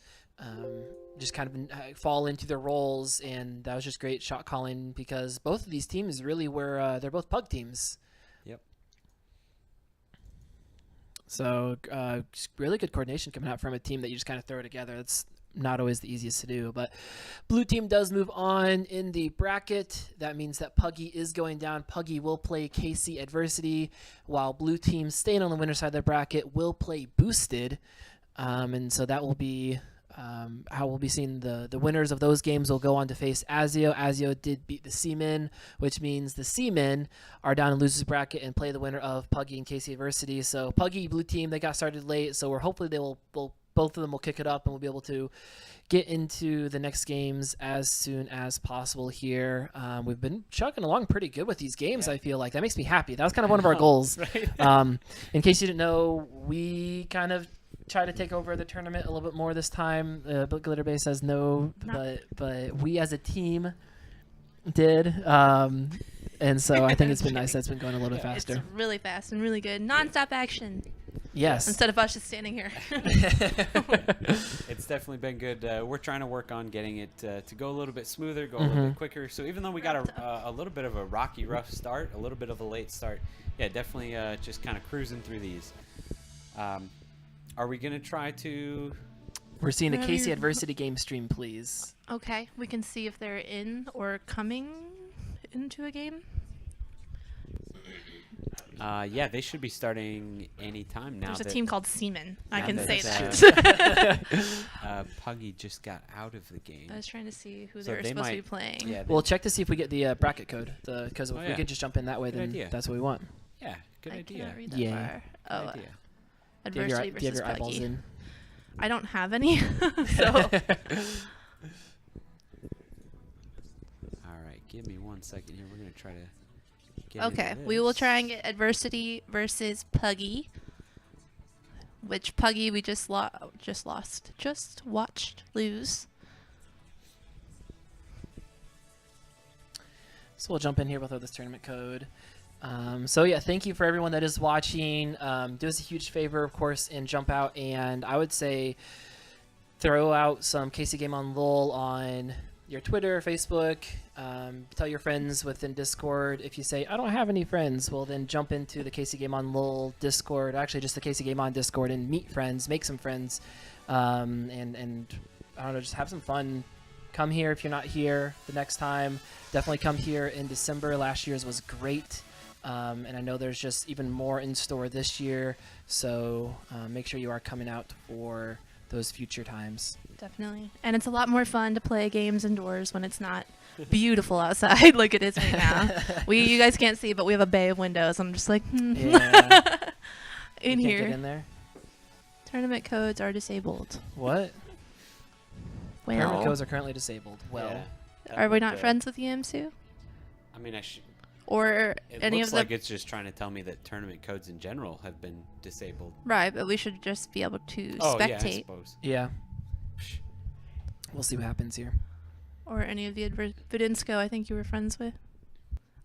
just kind of fall into their roles, and that was just great shot calling because both of these teams really were they're both pug teams. Yep. So just really good coordination coming out from a team that you just kind of throw together. That's not always the easiest to do, but blue team does move on in the bracket. That means that Puggy is going down. Puggy will play KC Adversity, while blue team staying on the winner side of the bracket will play Boosted. And so that will be how we'll be seeing the winners of those games will go on to face Azio. Azio did beat the Seamen, which means the Seamen are down in losers bracket and play the winner of Puggy and KC Adversity. So Puggy, blue team, they got started late, so we're hopefully they will both of them will kick it up and we'll be able to get into the next games as soon as possible here. We've been chugging along pretty good with these games, I feel like. That makes me happy. That was kind of one of our goals. Right? In case you didn't know, we kind of try to take over the tournament a little bit more this time. But Glitterbase says no, but we as a team did. And so I think it's been nice that it's been going a little bit faster. It's really fast and really good. Non-stop action. Yes. Instead of us just standing here. It's definitely been good. We're trying to work on getting it to go a little bit smoother, go a little bit quicker. So even though we got a little bit of a rocky, rough start, a little bit of a late start, yeah, definitely just kind of cruising through these. Are we going to try to... We're seeing a KC Adversity game stream, please. Okay, we can see if they're in or coming into a game. Yeah, they should be starting anytime now. There's a team called Seaman. I now can that, say that. Puggy just got out of the game. I was trying to see who So they were they supposed to might- be playing. Yeah, We'll check to see if we get the bracket code, because if we yeah. can just jump in that way, Good then idea. that's what we want. yeah, good I idea. cannot read that Yeah. far. Good Oh, idea. Do you have Adversity your, do you have versus your eyeballs Puggy. in? I don't have any, so All right, give me 1 second here. We're going to try to get okay. into We will this. try and get Adversity versus Puggy, which Puggy we just watched lose. So we'll jump in here with this tournament code. So yeah, thank you for everyone that is watching. Do us a huge favor, of course, and jump out and I would say throw out some KCGameOn LOL on your Twitter, Facebook. Tell your friends within Discord. If you say, I don't have any friends, well then jump into the KCGameOn LOL Discord, actually just the KCGameOn Discord, and meet friends, make some friends, and I don't know, just have some fun. Come here if you're not here the next time. Definitely come here in December. Last year's was great. And I know there's just even more in store this year. So make sure you are coming out for those future times. Definitely. And it's a lot more fun to play games indoors when it's not beautiful outside like it is right now. You guys can't see, but we have a bay of windows. I'm just like, Yeah. in You can't here. get in there. Tournament codes are disabled. What? Tournament Well, codes are currently disabled. Well, Yeah, that are we would, not friends with Yamsu? I mean, Or it any looks of the like it's just trying to tell me that tournament codes in general have been disabled. right, but we should just be able to Oh, yeah, I spectate. suppose. yeah. We'll see what happens here. Or any of the Budinsko I think you were friends with.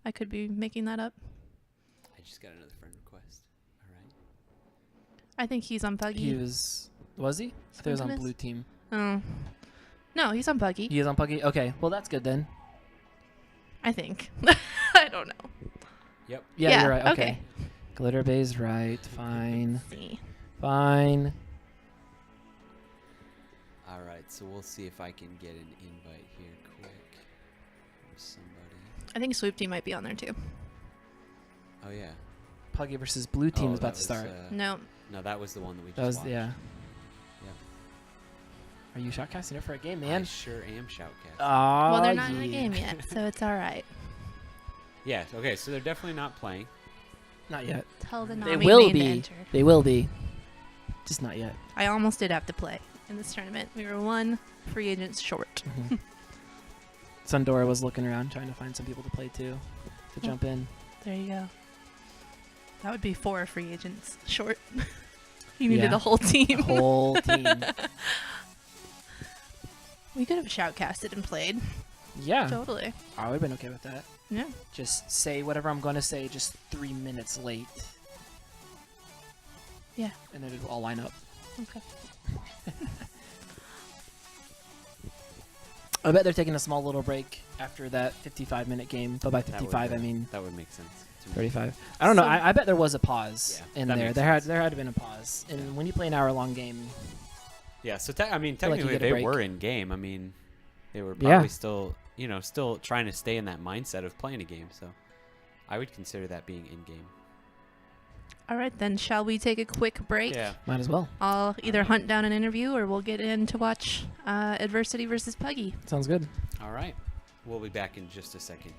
I could be making that up. I just got another friend request. All right. I think he's on Puggy. He was he? I thought he was on Infamous? blue team. Oh. No, he's on Buggy. He is on Puggy? Okay, well, that's good then. I think. I don't know. Yep. Yeah, Yeah, you're right. Okay. okay. Glitter Bay's right. Fine. See. Fine. All right, so we'll see if I can get an invite here quick from somebody. I think Swoop Team might be on there too. Oh, yeah. Puggy versus Blue Team Oh, is about that to start. was, No. No, that was the one that we just That was, watched. yeah. Yep. Are you shoutcasting it for a game, I man? sure am shoutcast. Aw, Well, they're not in the yeah. game yet, so it's all right. Yeah, okay, so they're definitely not playing. Not yet. Tell the They Nami will main to be. enter. They will be. Just not yet. I almost did have to play in this tournament. We were one free agents short. Mm-hmm. Sundora was looking around trying to find some people to play too, to jump in. There you go. That would be 4 free agents short. You needed Yeah. a whole team. Whole team. We could have shoutcasted and played. Yeah. Totally. I would have been okay with that. Yeah. Just say whatever I'm going to say just 3 minutes late. Yeah. And then it'll all line up. Okay. I bet they're taking a small little break after that 55-minute game. But by That would, 55, I mean that would make sense. to me. 35. I don't know. So- I bet there was a pause Yeah, in that there. makes There sense. had been a pause. And when you play an hour-long game, Yeah, so I mean, feel like you technically get a they break. were in game. I mean, they were Yeah. probably still, still trying to stay in that mindset of playing a game. So I would consider that being in game. All right, then. Shall we take a quick break? Yeah. might as well. I'll either hunt down an interview or we'll get in to watch Adversity versus Puggy. Sounds good. All right. We'll be back in just a second.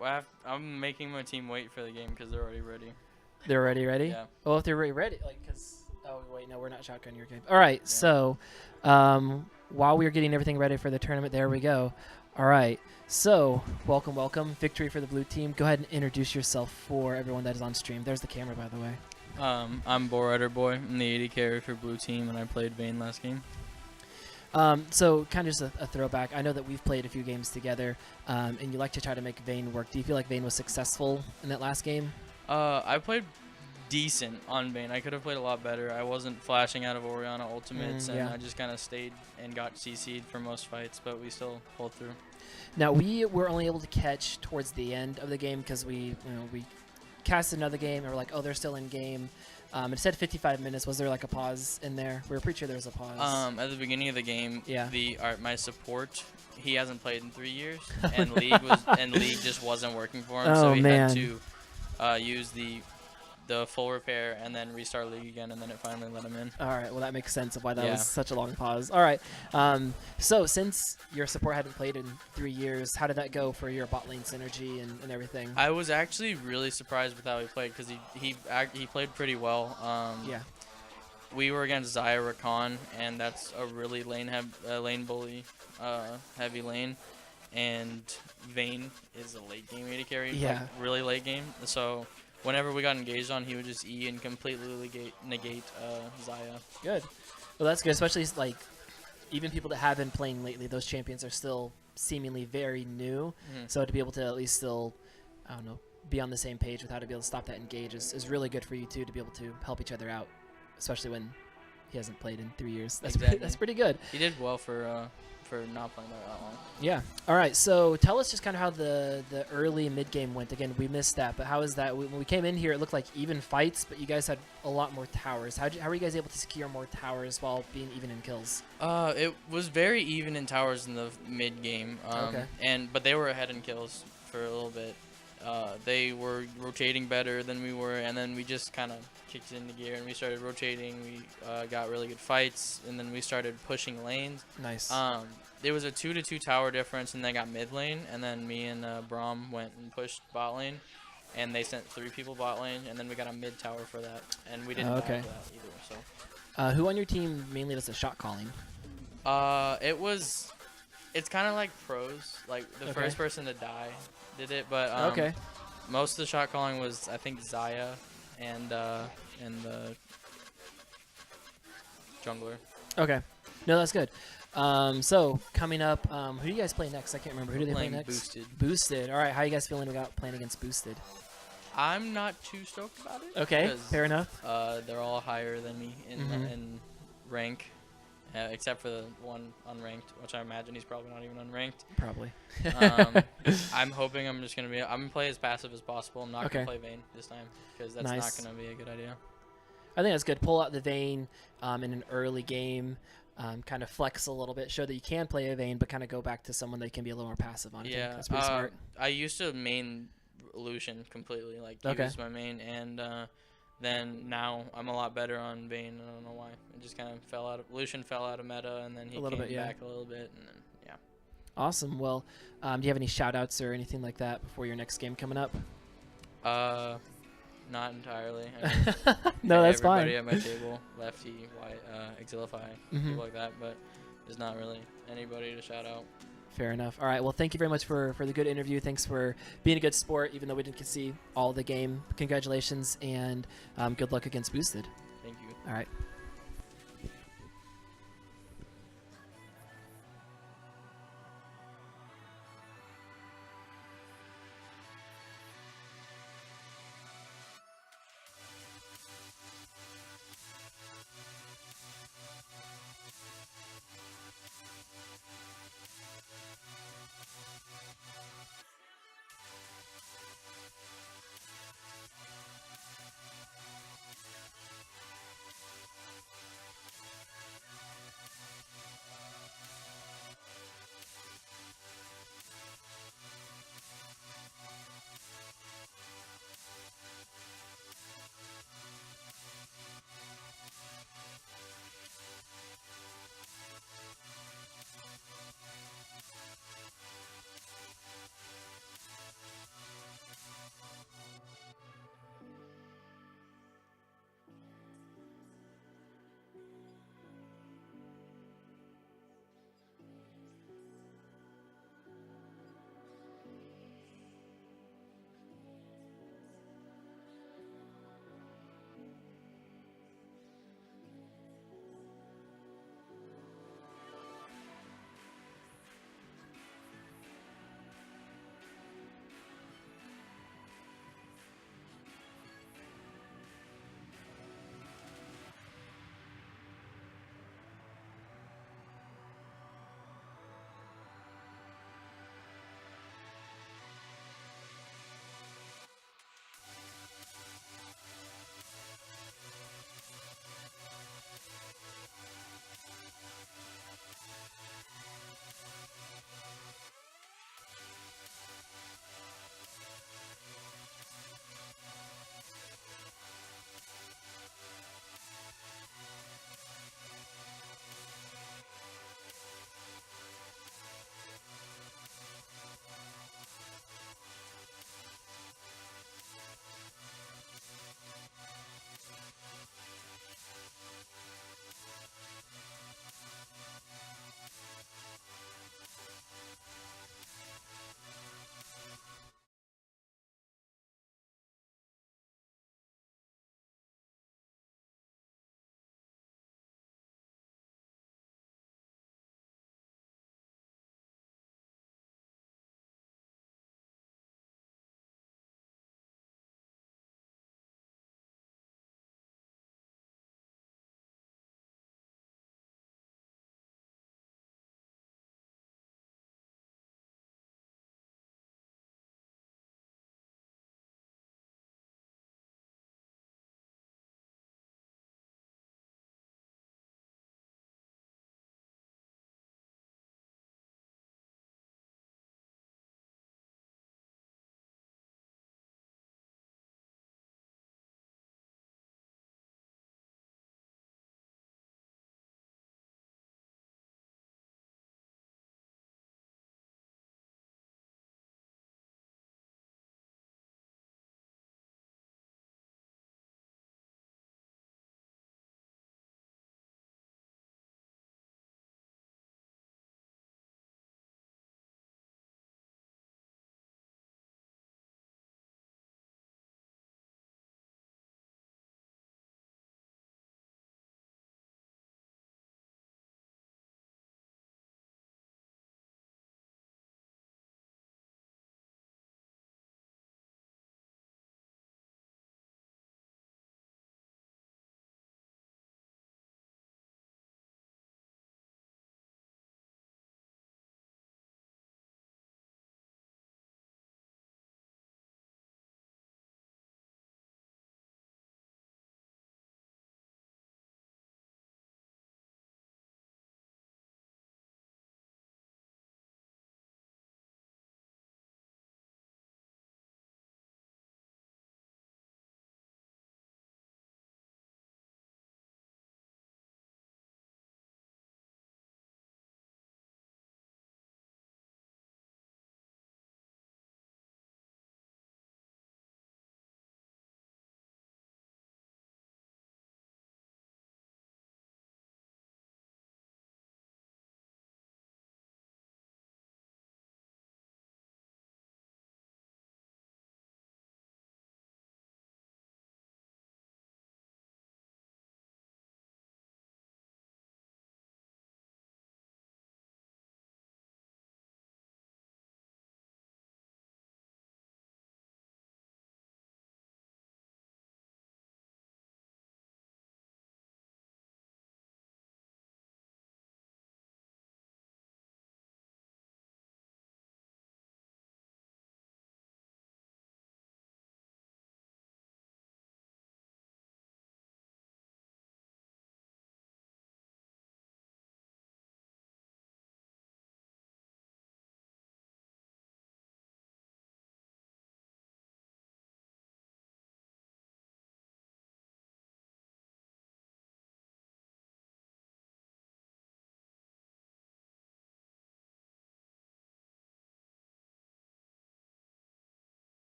Well, I'm making my team wait for the game because they're already ready. They're already ready? Yeah. Well, if they're ready, like, because, oh, wait, no, we're not shotgun your game. All right, so while we were getting everything ready for the tournament, there we go. All right, so welcome. Victory for the blue team. Go ahead and introduce yourself for everyone that is on stream. There's the camera, by the way. I'm Borrider Boy. I'm the 80 carry for blue team, and I played Vayne last game. So kind of just a throwback. I know that we've played a few games together, and you like to try to make Vayne work. Do you feel like Vayne was successful in that last game? I played decent on Vayne. I could have played a lot better. I wasn't flashing out of Orianna ultimates, and yeah. I just kind of stayed and got CC'd for most fights, but we still pulled through. Now, we were only able to catch towards the end of the game because we cast another game, and we're like, oh, they're still in game. It said 55 minutes. Was there like a pause in there? We were pretty sure there was a pause. At the beginning of the game, Yeah. My support, he hasn't played in 3 years, and League just wasn't working for him, Oh, so he man. had to use the full repair and then restart League again, and then it finally let him in. All right, well, that makes sense of why that Yeah. was such a long pause. All right, so since your support hadn't played in 3 years, how did that go for your bot lane synergy and everything? I was actually really surprised with how he played because he played pretty well. Yeah. We were against Xayah Rakan, and that's a really lane bully, heavy lane, and Vayne is a late game AD carry, Yeah. like really late game. So whenever we got engaged on, he would just E and completely negate Xayah. Good. Well, that's good, especially like even people that have been playing lately, those champions are still seemingly very new. Mhm. So to be able to at least still, I don't know, be on the same page with how to be able to stop that engage is really good for you too, to be able to help each other out, especially when he hasn't played in 3 years. That's Exactly. that's pretty good. He did well for not playing that long. Yeah. All right. So tell us just kind of how the early mid game went. Again, we missed that, but how is that? When we came in here, it looked like even fights, but you guys had a lot more towers. How were you guys able to secure more towers while being even in kills? It was very even in towers in the mid game. Okay. But they were ahead in kills for a little bit. They were rotating better than we were, and then we just kind of kicked it into gear and we started rotating. We got really good fights, and then we started pushing lanes. Nice. There was a 2-2 tower difference, and they got mid lane, and then me and Braum went and pushed bot lane, and they sent 3 people bot lane, and then we got a mid tower for that, and we didn't Okay. die for that either. So. Who on your team mainly does the shot calling? It's kind of like pros. Like the Okay. first person to die did it, but Okay. most of the shot calling was I think Xayah and the jungler. Okay. No, that's good. So coming up, who do you guys play next? I can't remember. Who do they play Playing next? Boosted. Boosted. All right. How you guys feeling about playing against Boosted? I'm not too stoked about it. Okay. 'cause, Fair enough. They're all higher than me in Mhm. in rank, except for the one unranked, which I imagine he's probably not even unranked. Probably. I'm hoping I'm gonna play as passive as possible. I'm not Okay. gonna play Vayne this time because that's Nice. not gonna be a good idea. I think that's good. Pull out the Vayne in an early game. Kind of flex a little bit. Show that you can play a Vayne, but kind of go back to someone that can be a little more passive on. I think Yeah, that's pretty smart. I used to main Lucian completely. Like he Okay. was my main, and then now I'm a lot better on Vayne. I don't know why. It just kind of fell out. Lucian fell out of meta, and then he A little came bit, yeah. back a little bit, and then yeah. Awesome. Well, do you have any shout outs or anything like that before your next game coming up? Not entirely. I mean, No, that's fine. everybody at my table, Lefty, White, Exilify, Mhm. people like that, but there's not really anybody to shout out. Fair enough. All right. Well, thank you very much for the good interview. Thanks for being a good sport, even though we didn't get to see all the game. Congratulations, and good luck against Boosted. Thank you. All right.